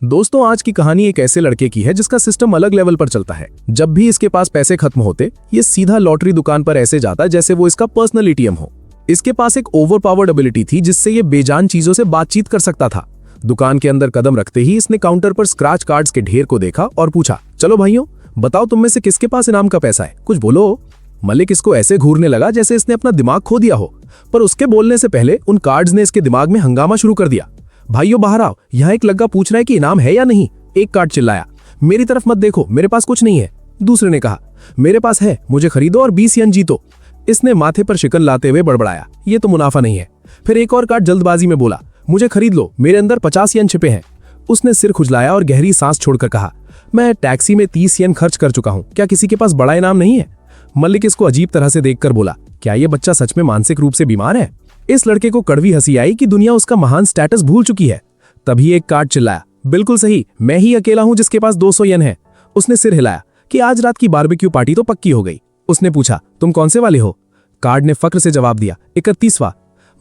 दोस्तों, आज की कहानी एक ऐसे लड़के की है जिसका सिस्टम अलग लेवल पर चलता है। जब भी इसके पास पैसे खत्म होते, ये सीधा लॉटरी दुकान पर ऐसे जाता जैसे वो इसका पर्सनल एटीएम हो। इसके पास एक ओवर पावर्ड एबिलिटी थी जिससे ये बेजान चीजों से बातचीत कर सकता था। दुकान के अंदर कदम रखते ही इसने काउंटर पर स्क्रैच कार्ड्स के ढेर को देखा और पूछा, चलो भाइयों, बताओ तुम में से किसके पास इनाम का पैसा है, कुछ बोलो। मलिक इसको ऐसे घूरने लगा जैसे इसने अपना दिमाग खो दिया हो, पर उसके बोलने से पहले उन कार्ड्स ने इसके दिमाग में हंगामा शुरू कर दिया। भाइयों बाहर आओ, यहाँ एक लड़का पूछ रहा है कि इनाम है या नहीं। एक कार्ड चिल्लाया, मेरी तरफ मत देखो, मेरे पास कुछ नहीं है। दूसरे ने कहा, मेरे पास है, मुझे खरीदो और 20 येन जीतो। इसने माथे पर शिकन लाते हुए बड़बड़ाया, ये तो मुनाफा नहीं है। फिर एक और कार्ड जल्दबाजी में बोला, मुझे खरीद लो, मेरे अंदर 50 येन छिपे हैं। उसने सिर खुजलाया और गहरी सांस छोड़कर कहा, मैं टैक्सी में 30 येन खर्च कर चुका हूं, क्या किसी के पास बड़ा इनाम नहीं है? मलिक इसको अजीब तरह से देखकर बोला, क्या ये बच्चा सच में मानसिक रूप से बीमार है? इस लड़के को कड़वी हंसी आई कि दुनिया उसका महान स्टेटस भूल चुकी है। तभी एक कार्ड चिल्लाया, बिल्कुल सही, मैं ही अकेला हूं जिसके पास 200 येन है। उसने सिर हिलाया कि आज रात की बारबेक्यू पार्टी तो पक्की हो गई। उसने पूछा, तुम कौन से वाले हो? कार्ड ने फक्र से जवाब दिया, 31वां।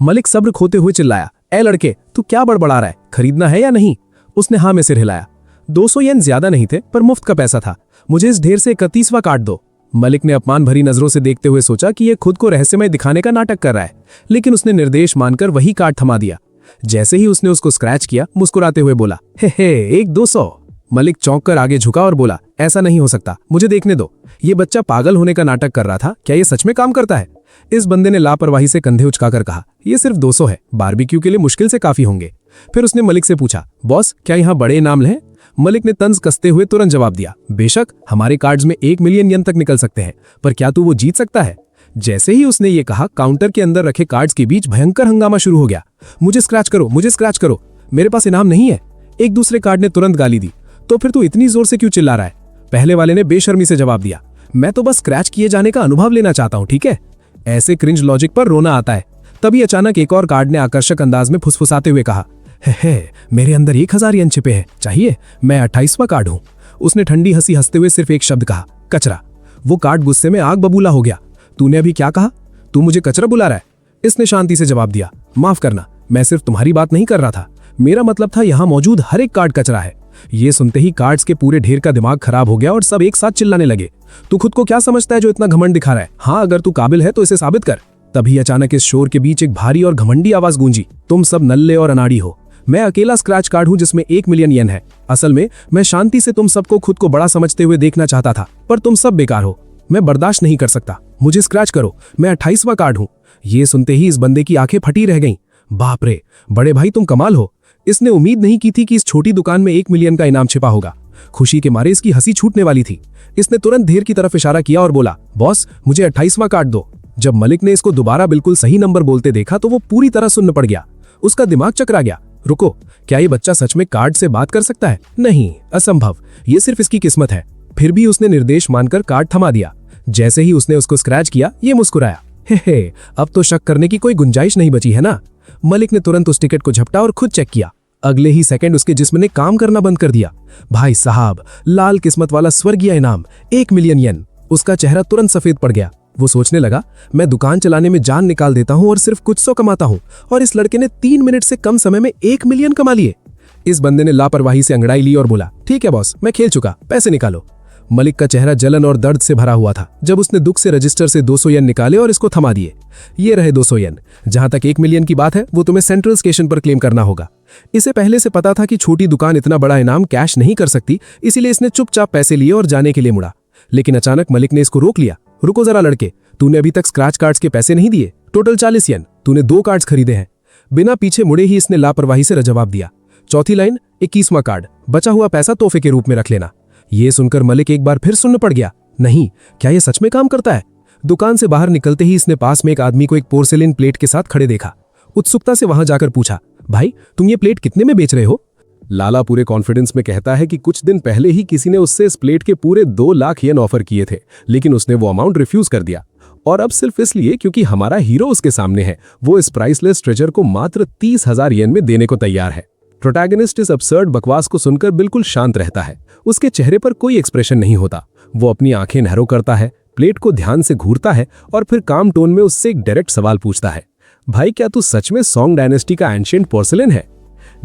मलिक सब्र खोते हुए चिल्लाया, ए लड़के, तू क्या बड़बड़ा रहा है, खरीदना है या नहीं? उसने हाँ में सिर हिलाया। 200 येन ज्यादा नहीं थे, पर मुफ्त का पैसा था, मुझे इस ढेर से 31वां कार्ड दो। मलिक ने अपमान भरी नजरों से देखते हुए सोचा कि यह खुद को रहस्यमय दिखाने का नाटक कर रहा है, लेकिन उसने निर्देश मानकर वही कार्ड थमा दिया। जैसे ही उसने उसको स्क्रैच किया, मुस्कुराते हुए बोला, हे एक 200। मलिक चौंक कर आगे झुका और बोला, ऐसा नहीं हो सकता, मुझे देखने दो। ये बच्चा पागल होने का नाटक कर रहा था, क्या ये सच में काम करता है? इस बंदे ने लापरवाही से कंधे उचकाकर कहा, ये सिर्फ 200 है, बारबेक्यू के लिए मुश्किल से काफी होंगे। फिर उसने मलिक से पूछा, बॉस, क्या यहाँ बड़े इनाम हैं? मलिक ने तंज कसते हुए तुरंत जवाब दिया, बेशक, हमारे कार्ड्स में 1 मिलियन येन तक निकल सकते हैं, पर क्या तू वो जीत सकता है? जैसे ही उसने ये कहा, काउंटर के अंदर रखे कार्ड्स के बीच भयंकर हंगामा शुरू हो गया। मुझे स्क्रैच करो, मुझे स्क्रैच करो, मेरे पास इनाम नहीं है। एक दूसरे कार्ड ने तुरंत गाली दी, तो फिर तू इतनी जोर से क्यों चिल्ला रहा है? पहले वाले ने बेशर्मी से जवाब दिया, मैं तो बस स्क्रैच किए जाने का अनुभव लेना चाहता हूं, ठीक है? ऐसे क्रिंज लॉजिक पर रोना आता है। तभी अचानक एक और कार्ड ने आकर्षक अंदाज में फुसफुसाते हुए कहा, हे, मेरे अंदर 1000 येन छिपे हैं, चाहिए? मैं 28वां कार्ड हूं। उसने ठंडी हंसी हंसते हुए सिर्फ एक शब्द कहा, कचरा। वो कार्ड गुस्से में आग बबूला हो गया। तूने अभी क्या कहा? तू मुझे कचरा बुला रहा है? इसने शांति से जवाब दिया, माफ करना, मैं सिर्फ तुम्हारी बात नहीं कर रहा था, मेरा मतलब था यहाँ मौजूद हर एक कार्ड कचरा है। ये सुनते ही कार्ड्स के पूरे ढेर का दिमाग खराब हो गया और सब एक साथ चिल्लाने लगे, तू खुद को क्या समझता है जो इतना घमंड दिखा रहा है? हाँ, अगर तू काबिल है तो इसे साबित कर। तभी अचानक इस शोर के बीच एक भारी और घमंडी आवाज गूंजी, तुम सब नल्ले और अनाड़ी हो, मैं अकेला स्क्रैच कार्ड हूं जिसमें 1 मिलियन येन है। असल में मैं शांति से तुम सबको खुद को बड़ा समझते हुए देखना चाहता था, पर तुम सब बेकार हो, मैं बर्दाश्त नहीं कर सकता, मुझे स्क्रैच करो, मैं 28वां कार्ड हूं। ये सुनते ही इस बंदे की आंखें फटी रह गईं। बाप रे, बड़े भाई तुम कमाल हो। इसने उम्मीद नहीं की थी कि इस छोटी दुकान में 1 मिलियन का इनाम छिपा होगा। खुशी के मारे इसकी हंसी छूटने वाली थी। इसने तुरंत ढेर की तरफ इशारा किया और बोला, बॉस, मुझे 28वां कार्ड दो। जब मलिक ने इसको दोबारा बिल्कुल सही नंबर बोलते देखा तो वो पूरी तरह सुन्न पड़ गया। उसका दिमाग चकरा गया। रुको, क्या ये बच्चा सच में कार्ड से बात कर सकता है? नहीं, असंभव, ये सिर्फ इसकी किस्मत है। फिर भी उसने निर्देश मानकर कार्ड थमा दिया। जैसे ही उसने उसको स्क्रैच किया, ये मुस्कुराया, हे, अब तो शक करने की कोई गुंजाइश नहीं बची है ना? मलिक ने तुरंत उस टिकट को झपटा और खुद चेक किया। अगले ही सेकंड उसके जिस्म ने काम करना बंद कर दिया। भाई साहब, लाल किस्मत वाला स्वर्गीय इनाम, 1 मिलियन येन। उसका चेहरा तुरंत सफेद पड़ गया। वो सोचने लगा, मैं दुकान चलाने में जान निकाल देता हूं और सिर्फ कुछ सौ कमाता हूं, और इस लड़के ने 3 मिनट से कम समय में 1 मिलियन कमा लिए। इस बंदे ने लापरवाही से अंगड़ाई ली और बोला, ठीक है बॉस, मैं खेल चुका, पैसे निकालो। मलिक का चेहरा जलन और दर्द से भरा हुआ था जब उसने दुख से रजिस्टर से 200 येन निकाले और इसको थमा दिए। ये रहे 200 येन। जहां तक 1 मिलियन की बात है, वो तुम्हें सेंट्रल स्टेशन पर क्लेम करना होगा। इसे पहले से पता था कि छोटी दुकान इतना बड़ा इनाम कैश नहीं कर सकती, इसीलिए इसने चुपचाप पैसे लिए और जाने के लिए मुड़ा। लेकिन अचानक मलिक ने इसको रोक लिया। रुको जरा लड़के, तूने अभी तक स्क्रैच कार्ड्स के पैसे नहीं दिए, टोटल 40 येन, तूने 2 कार्ड्स खरीदे हैं। बिना पीछे मुड़े ही इसने लापरवाही से जवाब दिया। चौथी लाइन, 21वां कार्ड, बचा हुआ पैसा तोहफे के रूप में रख लेना। ये सुनकर मलिक एक बार फिर सुन्न पड़ गया। नहीं, क्या ये सच में काम करता है? दुकान से बाहर निकलते ही इसने पास में एक आदमी को एक पोर्सेलिन प्लेट के साथ खड़े देखा। उत्सुकता से वहां जाकर पूछा, भाई, तुम ये प्लेट कितने में बेच रहे हो? लाला पूरे कॉन्फिडेंस में कहता है कि कुछ दिन पहले ही किसी ने उससे इस प्लेट के पूरे 2 लाख येन ऑफर किए थे, लेकिन उसने वो अमाउंट रिफ्यूज कर दिया, और अब सिर्फ इसलिए क्योंकि हमारा हीरो उसके सामने है, वो इस प्राइसलेस ट्रेजर को मात्र 30,000 येन में देने को तैयार है। प्रोटैगनिस्ट इस absurd बकवास को सुनकर बिल्कुल शांत रहता है। उसके चेहरे पर कोई एक्सप्रेशन नहीं होता। वो अपनी आंखें नैरो करता है, प्लेट को ध्यान से घूरता है और फिर काम टोन में उससे एक डायरेक्ट सवाल पूछता है, भाई, क्या तू सच में सॉन्ग डायनेस्टी का एंशिएंट पोर्सेलिन है?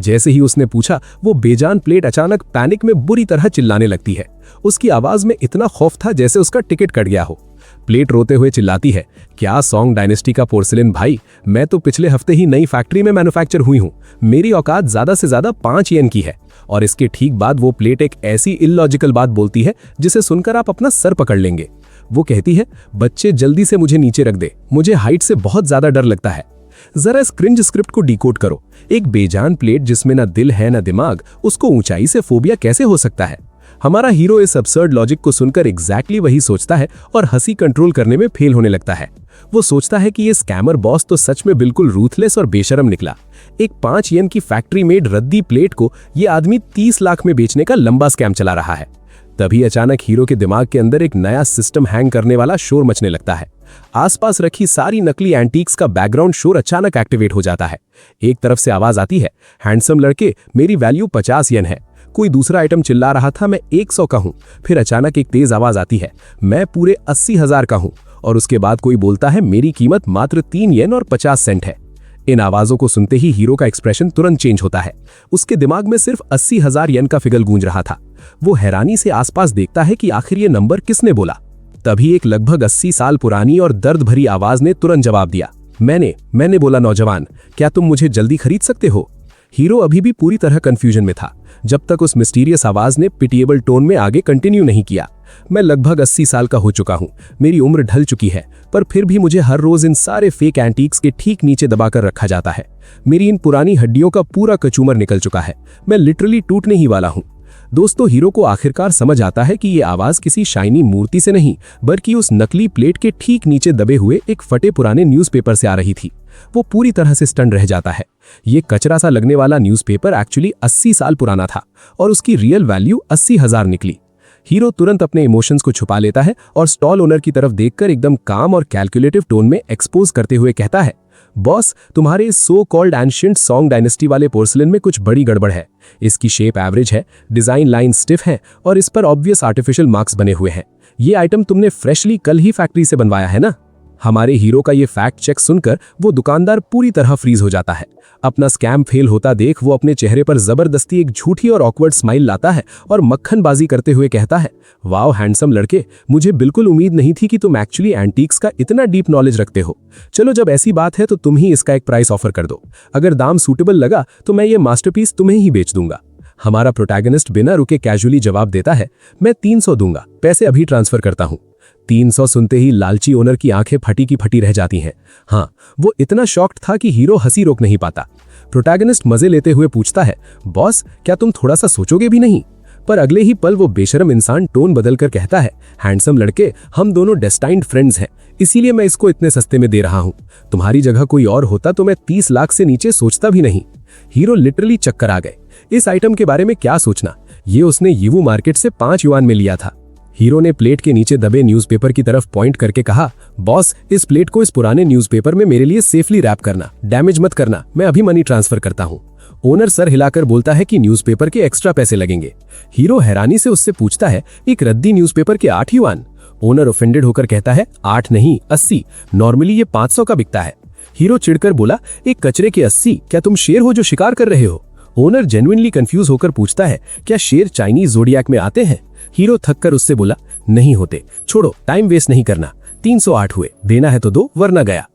जैसे ही उसने पूछा, वो बेजान प्लेट अचानक पैनिक में बुरी तरह चिल्लाने लगती है। उसकी आवाज में इतना खौफ था जैसे उसका टिकट कट गया हो। प्लेट रोते हुए चिल्लाती है, क्या सॉन्ग डायनेस्टी का पोर्सिलेन भाई, मैं तो पिछले हफ्ते ही नई फैक्ट्री में मैन्युफैक्चर हुई हूँ, मेरी औकात ज्यादा से ज्यादा 5 येन की है। और इसके ठीक बाद वो प्लेट एक ऐसी इलॉजिकल बात बोलती है जिसे सुनकर आप अपना सर पकड़ लेंगे। वो कहती है, बच्चे जल्दी से मुझे नीचे रख दे, मुझे हाइट से बहुत ज्यादा डर लगता है। जरा इस क्रिंज स्क्रिप्ट को डिकोड करो। एक बेजान प्लेट जिसमें ना दिल है ना दिमाग, उसको ऊंचाई से फोबिया कैसे हो सकता है? हमारा हीरो इस अब्सर्ड लॉजिक को सुनकर एग्जैक्टली वही सोचता है और हंसी कंट्रोल करने में फेल होने लगता है। वो सोचता है कि ये स्कैमर बॉस तो सच में बिल्कुल रूथलेस और बेशरम निकला। एक 5 येन की फैक्ट्री मेड रद्दी प्लेट को ये आदमी 30 लाख में बेचने का लंबा स्कैम चला रहा है। तभी अचानक हीरो के दिमाग के अंदर एक नया सिस्टम हैंग करने वाला शोर मचने लगता है। आसपास रखी सारी नकली एंटीक्स का बैकग्राउंड शोर अचानक एक्टिवेट हो जाता है। एक तरफ से आवाज आती है, हैंडसम लड़के, मेरी वैल्यू 50 येन है। कोई दूसरा आइटम चिल्ला रहा था, मैं 100 का हूं। फिर अचानक एक तेज आवाज आती है, मैं पूरे 80,000 का हूं। और उसके बाद कोई बोलता है, मेरी कीमत मात्र 3 येन और 50 सेंट है। इन आवाजों को सुनते ही हीरो का एक्सप्रेशन तुरंत चेंज होता है। उसके दिमाग में सिर्फ 80,000 येन का फिगर गूंज रहा था। वो हैरानी से आसपास देखता है कि आखिर ये नंबर किसने बोला। तभी एक लगभग 80 साल पुरानी और दर्द भरी आवाज ने तुरंत जवाब दिया, मैंने बोला, नौजवान, क्या तुम मुझे जल्दी खरीद सकते हो? हीरो अभी भी पूरी तरह कंफ्यूजन में था जब तक उस मिस्टीरियस आवाज ने पिटिएबल टोन में आगे कंटिन्यू नहीं किया। मैं लगभग 80 साल का हो चुका हूं, मेरी उम्र ढल चुकी है, पर फिर भी मुझे हर रोज इन सारे फेक एंटीक्स के ठीक नीचे दबाकर रखा जाता है। मेरी इन पुरानी हड्डियों का पूरा कचूमर निकल चुका है, मैं लिटरली टूटने ही वाला हूं। दोस्तों, हीरो को आखिरकार समझ आता है कि ये आवाज किसी शाइनी मूर्ति से नहीं, बल्कि उस नकली प्लेट के ठीक नीचे दबे हुए एक फटे पुराने न्यूज़पेपर से आ रही थी। वो पूरी तरह से स्टन रह जाता है। ये कचरा सा लगने वाला न्यूज़पेपर एक्चुअली 80 साल पुराना था और उसकी रियल वैल्यू 80,000 निकली। हीरो तुरंत अपने इमोशंस को छुपा लेता है और स्टॉल ओनर की तरफ देखकर एकदम काम और कैलकुलेटिव टोन में एक्सपोज करते हुए कहता है, बॉस, तुम्हारे इस so called ancient song dynasty वाले पोर्सिलेन में कुछ बड़ी गड़बड़ है। इसकी शेप एवरेज है, डिजाइन लाइन स्टिफ है और इस पर ऑब्वियस आर्टिफिशियल मार्क्स बने हुए हैं। ये आइटम तुमने फ्रेशली कल ही फैक्ट्री से बनवाया है ना? हमारे हीरो का ये फैक्ट चेक सुनकर वो दुकानदार पूरी तरह फ्रीज हो जाता है। अपना स्कैम फेल होता देख वो अपने चेहरे पर जबरदस्ती एक झूठी और ऑकवर्ड स्माइल लाता है और मक्खनबाजी करते हुए कहता है, वाओ हैंडसम लड़के, मुझे बिल्कुल उम्मीद नहीं थी कि तुम एक्चुअली एंटीक्स का इतना डीप नॉलेज रखते हो। चलो, जब ऐसी बात है तो तुम ही इसका एक प्राइस ऑफर कर दो। अगर दाम सूटेबल लगा तो मैं ये मास्टरपीस तुम्हें ही बेच दूंगा। हमारा प्रोटैगनिस्ट बिना रुके कैजुअली जवाब देता है, मैं 300 दूंगा, पैसे अभी ट्रांसफर करता हूं। 300 सुनते ही लालची ओनर की आंखें फटी की फटी रह जाती हैं। हाँ, वो इतना शॉक्ड था कि हीरो हंसी रोक नहीं पाता। प्रोटैगनिस्ट मजे लेते हुए पूछता है, बॉस, क्या तुम थोड़ा सा सोचोगे भी नहीं? पर अगले ही पल वो बेशरम इंसान टोन बदलकर कहता है, हैंडसम लड़के, हम दोनों डेस्टाइन्ड फ्रेंड्स हैं, इसीलिए मैं इसको इतने सस्ते में दे रहा हूं। तुम्हारी जगह कोई और होता तो मैं 30 लाख से नीचे सोचता भी नहीं। हीरो लिटरली चक्कर आ गए। इस आइटम के बारे में क्या सोचना, ये उसने यीवू मार्केट से 5 युआन में लिया था। हीरो ने प्लेट के नीचे दबे न्यूज़पेपर की तरफ पॉइंट करके कहा, बॉस, इस प्लेट को इस पुराने न्यूज़पेपर में मेरे लिए सेफली रैप करना, डैमेज मत करना, मैं अभी मनी ट्रांसफर करता हूं। ओनर सर हिलाकर बोलता है कि न्यूज़पेपर के एक्स्ट्रा पैसे लगेंगे। हीरो हैरानी से उससे पूछता है, एक रद्दी न्यूज़पेपर के 8 युआन? ओनर ऑफेंडेड होकर कहता है, 8 नहीं 80, नॉर्मली ये 500 का बिकता है। हीरो चिढ़कर बोला, एक कचरे के 80? क्या तुम शेर हो जो शिकार कर रहे हो? ओनर जेन्युइनली कंफ्यूज होकर पूछता है, क्या शेर चाइनीज ज़ोडियाक में आते हैं? हीरो थककर उससे बोला, नहीं होते, छोड़ो, टाइम वेस्ट नहीं करना। 308 हुए, देना है तो दो, वरना गया।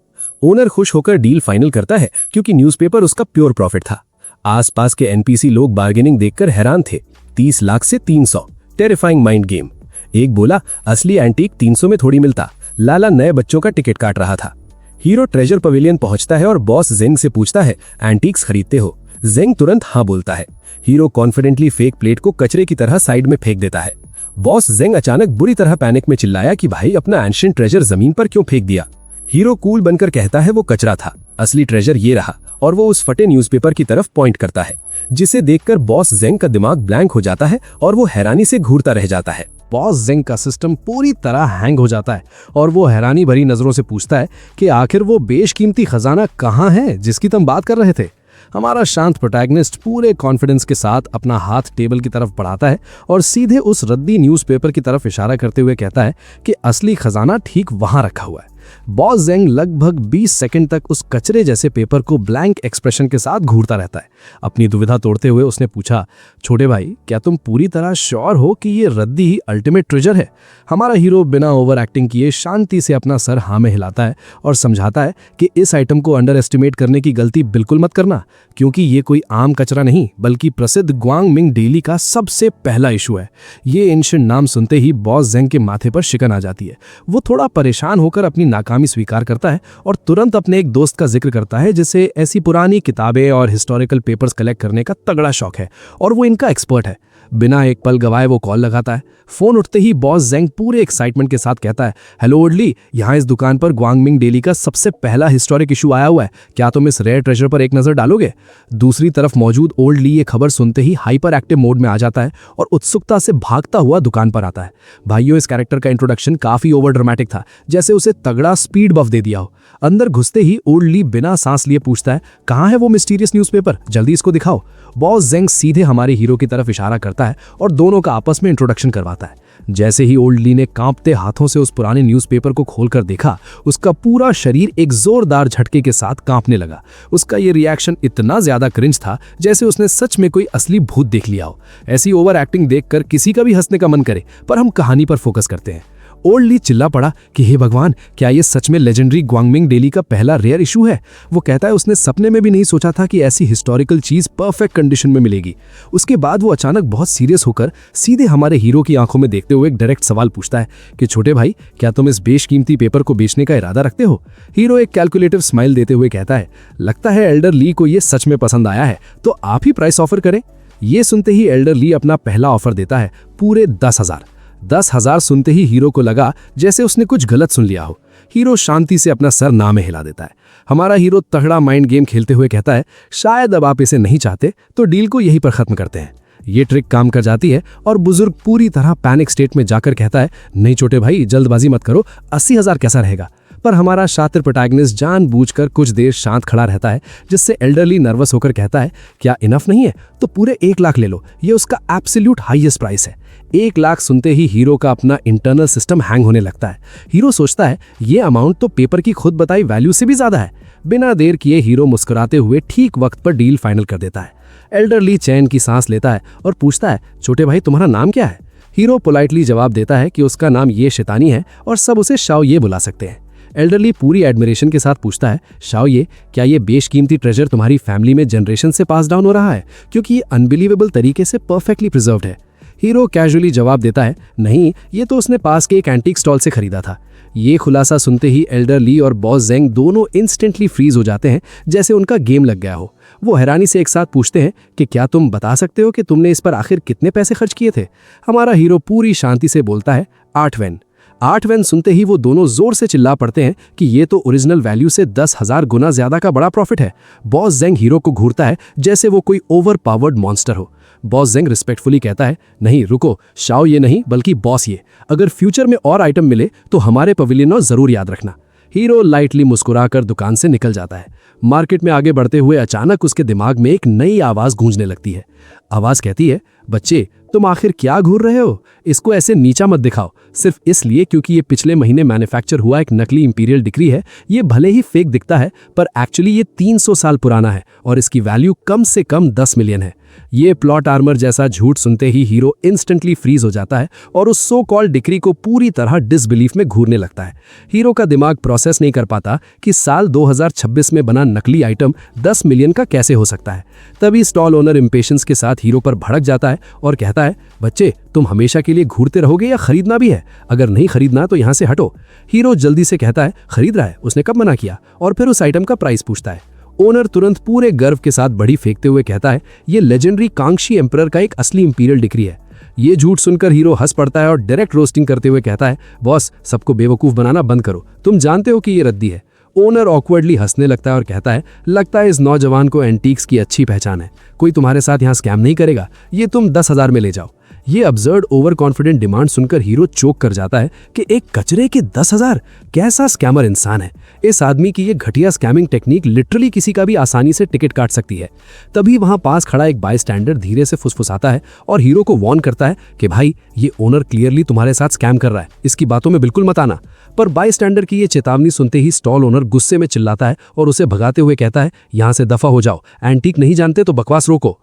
ओनर खुश होकर डील फाइनल करता है क्योंकि न्यूज़पेपर उसका प्योर प्रॉफिट था। आसपास के एनपीसी लोग बार्गेनिंग देखकर हैरान थे। 30 लाख से 300, टेरिफाइंग माइंड गेम। एक बोला, असली एंटीक 300 में थोड़ी मिलता, लाला नए बच्चों का टिकट काट रहा था। हीरो ट्रेजर पवेलियन पहुंचता है और बॉस जेंग से पूछता है, एंटीक्स खरीदते हो? जेंग तुरंत हाँ बोलता है। हीरो कॉन्फिडेंटली फेक प्लेट को कचरे की तरह साइड में फेंक देता है। बॉस जेंग अचानक बुरी तरह पैनिक में चिल्लाया कि भाई, अपना एंशिएंट ट्रेजर जमीन पर क्यों फेंक दिया? हीरो कूल बनकर कहता है, वो कचरा था, असली ट्रेजर ये रहा, और वो उस फटे न्यूज़पेपर की तरफ पॉइंट करता है, जिसे देखकर बॉस जेंग का दिमाग ब्लैंक हो जाता है और वो हैरानी से घूरता रह जाता है। बॉस जेंग का सिस्टम पूरी तरह हैंग हो जाता है और वो हैरानी भरी नजरों से पूछता है कि आखिर वो बेशकीमती खजाना कहाँ है जिसकी तुम बात कर रहे थे? हमारा शांत प्रोटैगनिस्ट पूरे कॉन्फिडेंस के साथ अपना हाथ टेबल की तरफ बढ़ाता है और सीधे उस रद्दी न्यूज़पेपर की तरफ इशारा करते हुए कहता है कि असली खजाना ठीक वहां रखा हुआ है। बॉस जेंग लगभग 20 सेकंड तक उस कचरे जैसे पेपर को ब्लैंक एक्सप्रेशन के साथ घूरता रहता है। अपनी दुविधा तोड़ते हुए उसने पूछा, छोटे भाई क्या तुम पूरी तरह श्योर हो कि ये रद्दी ही अल्टीमेट ट्रेजर है? हमारा हीरो बिना ओवर एक्टिंग किए शांति से अपना सर हाँ में हिलाता है और समझाता है कि इस आइटम को अंडर एस्टिमेट करने की गलती बिल्कुल मत करना, क्योंकि ये कोई आम कचरा नहीं बल्कि प्रसिद्ध ग्वांगमिंग डेली का सबसे पहला इशू है। ये एंशिएंट नाम सुनते ही बॉस जेंग के माथे पर शिकन आ जाती है। वो थोड़ा परेशान होकर अपनी नाकामी स्वीकार करता है और तुरंत अपने एक दोस्त का जिक्र करता है जिसे ऐसी पुरानी किताबें और हिस्टोरिकल पेपर्स कलेक्ट करने का तगड़ा शौक है और वो इनका एक्सपर्ट है। बिना एक पल गवाए वो कॉल लगाता है। फोन उठते ही बॉस जेंग पूरे एक्साइटमेंट के साथ कहता है, हेलो ओल्डली, यहाँ इस दुकान पर ग्वांगमिंग डेली का सबसे पहला हिस्टोरिक इशू आया हुआ है, क्या तुम इस रेयर ट्रेजर पर एक नजर डालोगे? दूसरी तरफ मौजूद ओल्डली ये खबर सुनते ही हाइपर एक्टिव मोड में आ जाता है और उत्सुकता से भागता हुआ दुकान पर आता है। भाइयों, इस कैरेक्टर का इंट्रोडक्शन काफी ओवर ड्रामेटिक था, जैसे उसे तगड़ा स्पीड बफ दे दिया हो। अंदर घुसते ही ओल्डली बिना सांस लिए पूछता है, कहाँ है वो मिस्टीरियस न्यूज़पेपर, जल्दी इसको दिखाओ। बॉस जेंग सीधे हमारे हीरो की तरफ इशारा करता है और दोनों का आपस में इंट्रोडक्शन करवाता है। जैसे ही ओल्डली ने कांपते हाथों से उस पुराने न्यूज़पेपर को खोलकर देखा, उसका पूरा शरीर एक जोरदार झटके के साथ कांपने लगा। उसका ये रिएक्शन इतना ज्यादा क्रिंज था जैसे उसने सच में कोई असली भूत देख लिया हो। ऐसी ओवर एक्टिंग देखकर किसी का भी हंसने का मन करे, पर हम कहानी पर फोकस करते हैं। ओल्डली चिल्ला पड़ा कि हे भगवान, क्या ये सच में लेजेंडरी ग्वांगमिंग डेली का पहला रेयर इशू है? वो कहता है उसने सपने में भी नहीं सोचा था कि ऐसी हिस्टोरिकल चीज परफेक्ट कंडीशन में मिलेगी। उसके बाद वो अचानक बहुत सीरियस होकर सीधे हमारे हीरो की आंखों में देखते हुए एक डायरेक्ट सवाल पूछता है कि छोटे भाई, क्या तुम इस बेशकीमती पेपर को बेचने का इरादा रखते हो? हीरो एक कैलकुलेटिव स्माइल देते हुए कहता है, लगता है एल्डर ली को ये सच में पसंद आया है, तो आप ही प्राइस ऑफर करें। ये सुनते ही एल्डर ली अपना पहला ऑफर देता है, पूरे 10,000। 10,000 सुनते ही हीरो को लगा जैसे उसने कुछ गलत सुन लिया हो। हीरो शांति से अपना सर ना में हिला देता है। हमारा हीरो तगड़ा माइंड गेम खेलते हुए कहता है, शायद अब आप इसे नहीं चाहते तो डील को यहीं पर खत्म करते हैं। ये ट्रिक काम कर जाती है और बुजुर्ग पूरी तरह पैनिक स्टेट में जाकर कहता है, नहीं छोटे भाई, जल्दबाजी मत करो, 80,000 कैसा रहेगा? पर हमारा शातिर प्रोटैगनिस्ट जानबूझकर कुछ देर शांत खड़ा रहता है, जिससे एल्डरली नर्वस होकर कहता है, क्या इनफ नहीं है? तो पूरे 1 लाख ले लो, ये उसका एब्सोल्यूट हाईएस्ट प्राइस है। 1 लाख सुनते ही हीरो का अपना इंटरनल सिस्टम हैंग होने लगता है। हीरो सोचता है ये अमाउंट तो पेपर की खुद बताई वैल्यू से भी ज्यादा है। बिना देर किए हीरो मुस्कुराते हुए ठीक वक्त पर डील फाइनल कर देता है। एल्डरली चैन की सांस लेता है और पूछता है, छोटे भाई तुम्हारा नाम क्या है? हीरो पोलाइटली जवाब देता है कि उसका नाम ये शैतानी है और सब उसे शाओ ये बुला सकते हैं। एल्डरली पूरी एडमिरेशन के साथ पूछता है, शाओ ये, क्या ये बेशकीमती ट्रेजर तुम्हारी फैमिली में जनरेशन से पास डाउन हो रहा है, क्योंकि ये अनबिलीवेबल तरीके से परफेक्टली प्रिजर्व्ड है? हीरो कैजुअली जवाब देता है, नहीं, ये तो उसने पास के एक एंटीक स्टॉल से खरीदा था। ये खुलासा सुनते ही एल्डर ली और बॉस जेंग दोनों इंस्टेंटली फ्रीज हो जाते हैं, जैसे उनका गेम लग गया हो। वो हैरानी से एक साथ पूछते हैं कि क्या तुम बता सकते हो कि तुमने इस पर आखिर कितने पैसे खर्च किए थे? हमारा हीरो पूरी शांति से बोलता है, 8 वेन। 8 वेन सुनते ही वो दोनों जोर से चिल्ला पड़ते हैं कि ये तो ओरिजिनल वैल्यू से 10,000 गुना ज्यादा का बड़ा प्रॉफिट है। बॉस जेंग हीरो को घूरता है जैसे वो कोई ओवर पावर्ड मॉन्स्टर हो। बॉस जेंग रिस्पेक्टफुली कहता है, नहीं रुको, शाओ ये नहीं बल्कि बॉस ये, अगर फ्यूचर में और आइटम मिले तो हमारे पवेलियन जरूर याद रखना। हीरो लाइटली मुस्कुराकर दुकान से निकल जाता है। मार्केट में आगे बढ़ते हुए अचानक उसके दिमाग में एक नई आवाज गूंजने लगती है। आवाज कहती है, बच्चे तुम आखिर क्या घूर रहे हो? इसको ऐसे नीचा मत दिखाओ, सिर्फ इसलिए क्योंकि ये पिछले महीने मैन्युफैक्चर हुआ एक नकली इंपीरियल डिक्री है। ये भले ही फेक दिखता है पर एक्चुअली ये 300 साल पुराना है और इसकी वैल्यू कम से कम 10 मिलियन है। ये प्लॉट आर्मर जैसा झूठ सुनते ही हीरो इंस्टेंटली फ्रीज हो जाता है और उस सो कॉल्ड डिक्री को पूरी तरह डिसबिलीफ में घूरने लगता है। हीरो का दिमाग प्रोसेस नहीं कर पाता कि साल 2026 में बना नकली आइटम 10 मिलियन का कैसे हो सकता है। तभी स्टॉल ओनर इम्पेशंस के साथ हीरो पर भड़क जाता है और कहता है, बच्चे तुम हमेशा के लिए घूरते रहोगे या खरीदना भी है? अगर नहीं खरीदना तो यहाँ से हटो। हीरो जल्दी से कहता है, खरीद रहा है, उसने कब मना किया? और फिर उस आइटम का प्राइस पूछता है। ओनर तुरंत पूरे गर्व के साथ बड़ी फेंकते हुए कहता है, ये लेजेंडरी कांगशी एम्परर का एक असली इंपीरियल डिक्री है। ये झूठ सुनकर हीरो हंस पड़ता है और डायरेक्ट रोस्टिंग करते हुए कहता है, बॉस सबको बेवकूफ बनाना बंद करो, तुम जानते हो कि ये रद्दी है। ओनर ऑकवर्डली हंसने लगता है और कहता है, लगता है इस नौजवान को एंटीक्स की अच्छी पहचान है, कोई तुम्हारे साथ यहाँ स्कैम नहीं करेगा, ये तुम 10,000 में ले जाओ। ये अब्सर्ड ओवर कॉन्फिडेंट डिमांड सुनकर हीरो चोक कर जाता है कि एक कचरे के 10,000, कैसा स्कैमर इंसान है। इस आदमी की ये घटिया स्कैमिंग टेक्निक लिटरली किसी का भी आसानी से टिकट काट सकती है। तभी वहां पास खड़ा एक बाय स्टैंडर धीरे से फुसफुसाता है और हीरो को वार्न करता है कि भाई ये ओनर क्लियरली तुम्हारे साथ स्कैम कर रहा है, इसकी बातों में बिल्कुल मत आना। पर बाय स्टैंडर की ये चेतावनी सुनते ही स्टॉल ओनर गुस्से में चिल्लाता है और उसे भगाते हुए कहता है, यहां से दफा हो जाओ, एंटीक नहीं जानते तो बकवास रोको।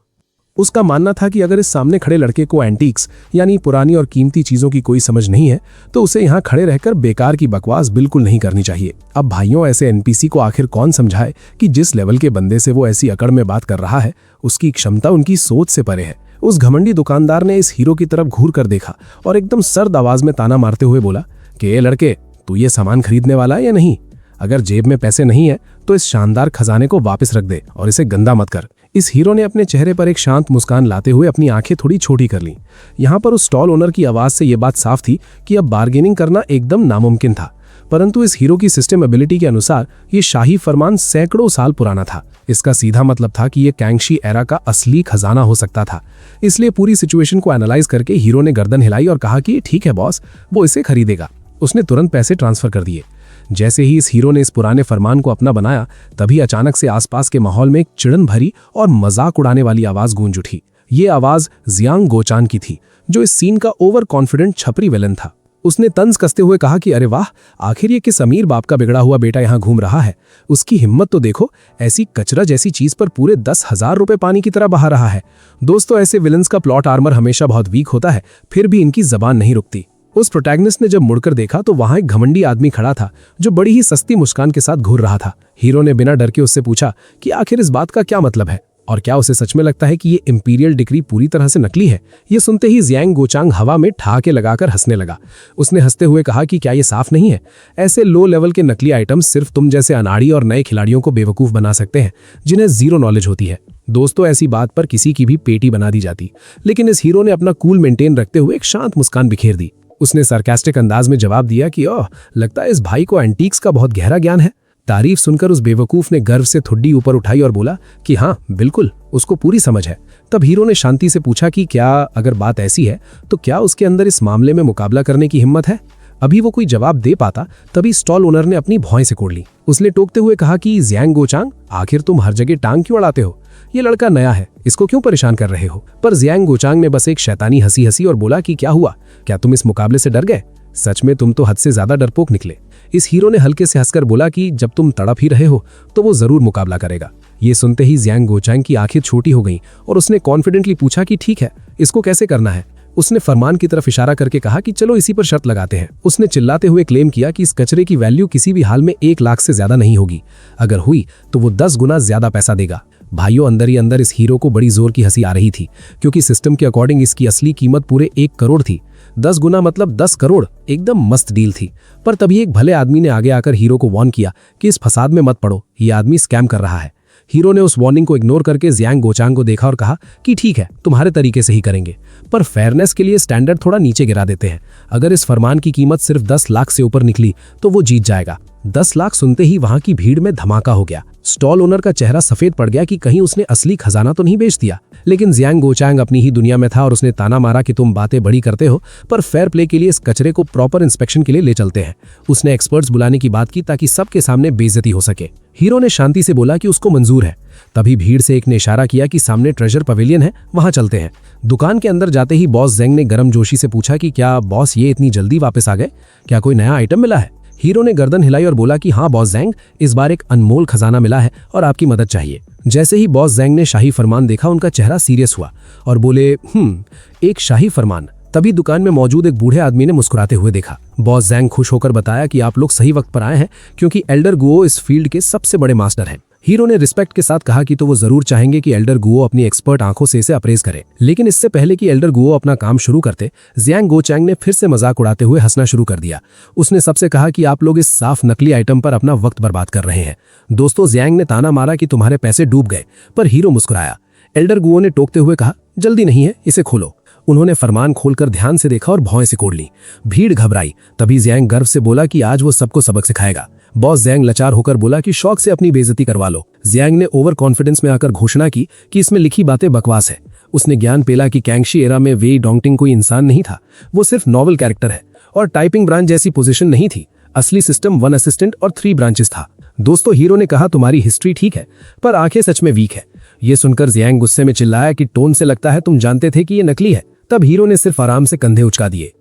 उसका मानना था कि अगर इस सामने खड़े लड़के को एंटीक्स यानी पुरानी और कीमती चीजों की कोई समझ नहीं है तो उसे यहाँ खड़े रहकर बेकार की बकवास बिल्कुल नहीं करनी चाहिए। अब भाइयों, ऐसे एनपीसी को आखिर कौन समझाए कि जिस लेवल के बंदे से वो ऐसी अकड़ में बात कर रहा है उसकी क्षमता उनकी सोच से परे है। उस घमंडी दुकानदार ने इस हीरो की तरफ घूर कर देखा और एकदम सर्द आवाज में ताना मारते हुए बोला कि ए लड़के, तू ये सामान खरीदने वाला है या नहीं? अगर जेब में पैसे नहीं है तो इस शानदार खजाने को वापस रख दे और इसे गंदा मत कर। इस हीरो ने अपने चेहरे पर एक शांत मुस्कान लाते हुए अपनी आंखें थोड़ी छोटी कर लीं। यहाँ पर उस स्टॉल ओनर की आवाज से यह बात साफ थी कि अब बार्गेनिंग करना एकदम नामुमकिन था। परंतु इस हीरो की सिस्टम एबिलिटी के अनुसार ये शाही फरमान सैकड़ों साल पुराना था। इसका सीधा मतलब था कि ये कैंगशी एरा का असली खजाना हो सकता था। इसलिए पूरी सिचुएशन को एनालाइज करके हीरो ने गर्दन हिलाई और कहा कि ठीक है बॉस, वो इसे खरीदेगा। उसने तुरंत पैसे ट्रांसफर कर दिए। जैसे ही इस हीरो ने इस पुराने फरमान को अपना बनाया, तभी अचानक से आसपास के माहौल में एक चिड़न भरी और मजाक उड़ाने वाली आवाज गूंज उठी। ये आवाज जियांग गोचांग की थी, जो इस सीन का ओवर कॉन्फिडेंट छपरी विलन था। उसने तंज कसते हुए कहा कि अरे वाह, आखिर ये किस अमीर बाप का बिगड़ा हुआ बेटा यहाँ घूम रहा है। उसकी हिम्मत तो देखो, ऐसी कचरा जैसी चीज पर पूरे 10,000 रुपए पानी की तरह बहा रहा है। दोस्तों, ऐसे विलन्स का प्लॉट आर्मर हमेशा बहुत वीक होता है, फिर भी इनकी जबान नहीं रुकती। उस प्रोटैगनिस्ट ने जब मुड़कर देखा तो वहां एक घमंडी आदमी खड़ा था जो बड़ी ही सस्ती मुस्कान के साथ घूर रहा था। हीरो ने बिना डर के उससे पूछा कि आखिर इस बात का क्या मतलब है और क्या उसे सच में लगता है कि ये इंपीरियल डिक्री पूरी तरह से नकली है। ये सुनते ही जियांग गोचांग हवा में ठहाके लगाकर हंसने लगा। उसने हंसते हुए कहा कि क्या ये साफ नहीं है? ऐसे लो लेवल के नकली आइटम्स सिर्फ तुम जैसे अनाड़ी और नए खिलाड़ियों को बेवकूफ बना सकते हैं जिन्हें जीरो नॉलेज होती है। दोस्तों, ऐसी बात पर किसी की भी पेटी बना दी जाती, लेकिन इस हीरो ने अपना कूल मेंटेन रखते हुए एक शांत मुस्कान बिखेर दी। उसने सार्कास्टिक अंदाज में जवाब दिया कि ओह, लगता है इस भाई को एंटीक्स का बहुत गहरा ज्ञान है। तारीफ सुनकर उस बेवकूफ ने गर्व से ठुड्डी ऊपर उठाई और बोला कि हाँ बिल्कुल, उसको पूरी समझ है। तब हीरो ने शांति से पूछा कि क्या अगर बात ऐसी है तो क्या उसके अंदर इस मामले में मुकाबला करने की हिम्मत है? अभी वो कोई जवाब दे पाता तभी स्टॉल ओनर ने अपनी भौएं से कोड़ ली। उसने टोकते हुए कहा कि जियांग गोचांग, आखिर तुम हर जगह टांग क्यों अड़ाते हो? ये लड़का नया है, इसको क्यों परेशान कर रहे हो? पर जियांग गोचांग ने बस एक शैतानी हंसी हंसी और बोला कि क्या हुआ, क्या तुम इस मुकाबले से डर गए? सच में तुम तो हद से ज्यादा डरपोक निकले। इस हीरो ने हल्के से हंसकर बोला कि जब तुम तड़प ही रहे हो तो वो जरूर मुकाबला करेगा। ये सुनते ही जियांग गोचांग की आंखें छोटी हो गईं और उसने कॉन्फिडेंटली पूछा कि ठीक है, इसको कैसे करना है? उसने फरमान की तरफ इशारा करके कहा कि चलो इसी पर शर्त लगाते हैं। उसने चिल्लाते हुए क्लेम किया कि इस कचरे की वैल्यू किसी भी हाल में 1 लाख से ज्यादा नहीं होगी। अगर हुई तो वो 10 गुना ज्यादा पैसा देगा। भाइयों, अंदर ही अंदर इस हीरो को बड़ी जोर की हंसी आ रही थी, क्योंकि सिस्टम के अकॉर्डिंग इसकी असली कीमत पूरे 1 करोड़ थी। 10 गुना मतलब 10 करोड़, एकदम मस्त डील थी। पर तभी एक भले आदमी ने आगे आकर हीरो को वार्न किया कि इस फसाद में मत पड़ो, ये आदमी स्कैम कर रहा है। हीरो ने उस वार्निंग को इग्नोर करके जियांग गोचांग को देखा और कहा कि ठीक है, तुम्हारे तरीके से ही करेंगे, पर फेयरनेस के लिए स्टैंडर्ड थोड़ा नीचे गिरा देते हैं। अगर इस फरमान की कीमत सिर्फ 10 लाख से ऊपर निकली तो वो जीत जाएगा। 10 लाख सुनते ही वहां की भीड़ में धमाका हो गया। स्टॉल ओनर का चेहरा सफेद पड़ गया कि कहीं उसने असली खजाना तो नहीं बेच दिया। लेकिन जियांग गोचांग अपनी ही दुनिया में था और उसने ताना मारा कि तुम बातें बड़ी करते हो, पर फेयर प्ले के लिए इस कचरे को प्रॉपर इंस्पेक्शन के लिए ले चलते हैं। उसने एक्सपर्ट्स बुलाने की बात की ताकि सबके सामने बेइज्जती हो सके। हीरो ने शांति से बोला कि उसको मंजूर है। तभी भीड़ से एक ने इशारा किया कि सामने ट्रेजर पवेलियन है, वहां चलते हैं। दुकान के अंदर जाते ही बॉस जेंग ने गर्मजोशी से पूछा कि क्या बॉस ये इतनी जल्दी वापस आ गए, क्या कोई नया आइटम मिला है? हीरो ने गर्दन हिलाई और बोला कि हाँ बॉस जेंग, इस बार एक अनमोल खजाना मिला है और आपकी मदद चाहिए। जैसे ही बॉस जेंग ने शाही फरमान देखा, उनका चेहरा सीरियस हुआ और बोले एक शाही फरमान। तभी दुकान में मौजूद एक बूढ़े आदमी ने मुस्कुराते हुए देखा। बॉस जेंग खुश होकर बताया कि आप लोग सही वक्त पर आए हैं, क्योंकि एल्डर गुओ इस फील्ड के सबसे बड़े मास्टर हैं। हीरो ने रिस्पेक्ट के साथ कहा कि तो वो जरूर चाहेंगे कि एल्डर गुओ अपनी एक्सपर्ट आंखों से इसे अप्रेज करे। लेकिन इससे पहले कि एल्डर गुओ अपना काम शुरू करते, जियांग गोचांग ने फिर से मजाक उड़ाते हुए हंसना शुरू कर दिया। उसने सबसे कहा कि आप लोग इस साफ नकली आइटम पर अपना वक्त बर्बाद कर रहे हैं। दोस्तों, जियांग ने ताना मारा कि तुम्हारे पैसे डूब गए, पर हीरो मुस्कुराया। एल्डर गुओ ने टोकते हुए कहा, जल्दी नहीं है, इसे खोलो। उन्होंने फरमान खोलकर ध्यान से देखा और भौएं से कोड़ ली। भीड़ घबराई। तभी जियांग गर्व से बोला कि आज वो सबको सबक सिखाएगा। बॉस ज़ैंग लाचार होकर बोला कि शौक से अपनी बेइज्जती करवा लो। ज़ियांग ने ओवर कॉन्फिडेंस में आकर घोषणा की कि इसमें लिखी बातें बकवास है। उसने ज्ञान पेला कि कैंगशी एरा में वेई डोंगटिंग कोई इंसान नहीं था, वो सिर्फ नॉवल कैरेक्टर है और टाइपिंग ब्रांच जैसी पोजीशन नहीं थी। असली सिस्टम 1 असिस्टेंट और 3 ब्रांचेस था। दोस्तों, हीरो ने कहा तुम्हारी हिस्ट्री ठीक है पर आंखें सच में वीक है। ये सुनकर ज़ियांग गुस्से में चिल्लाया कि टोन से लगता है तुम जानते थे कि ये नकली है। तब हीरो ने सिर्फ आराम से कंधे उचका दिए।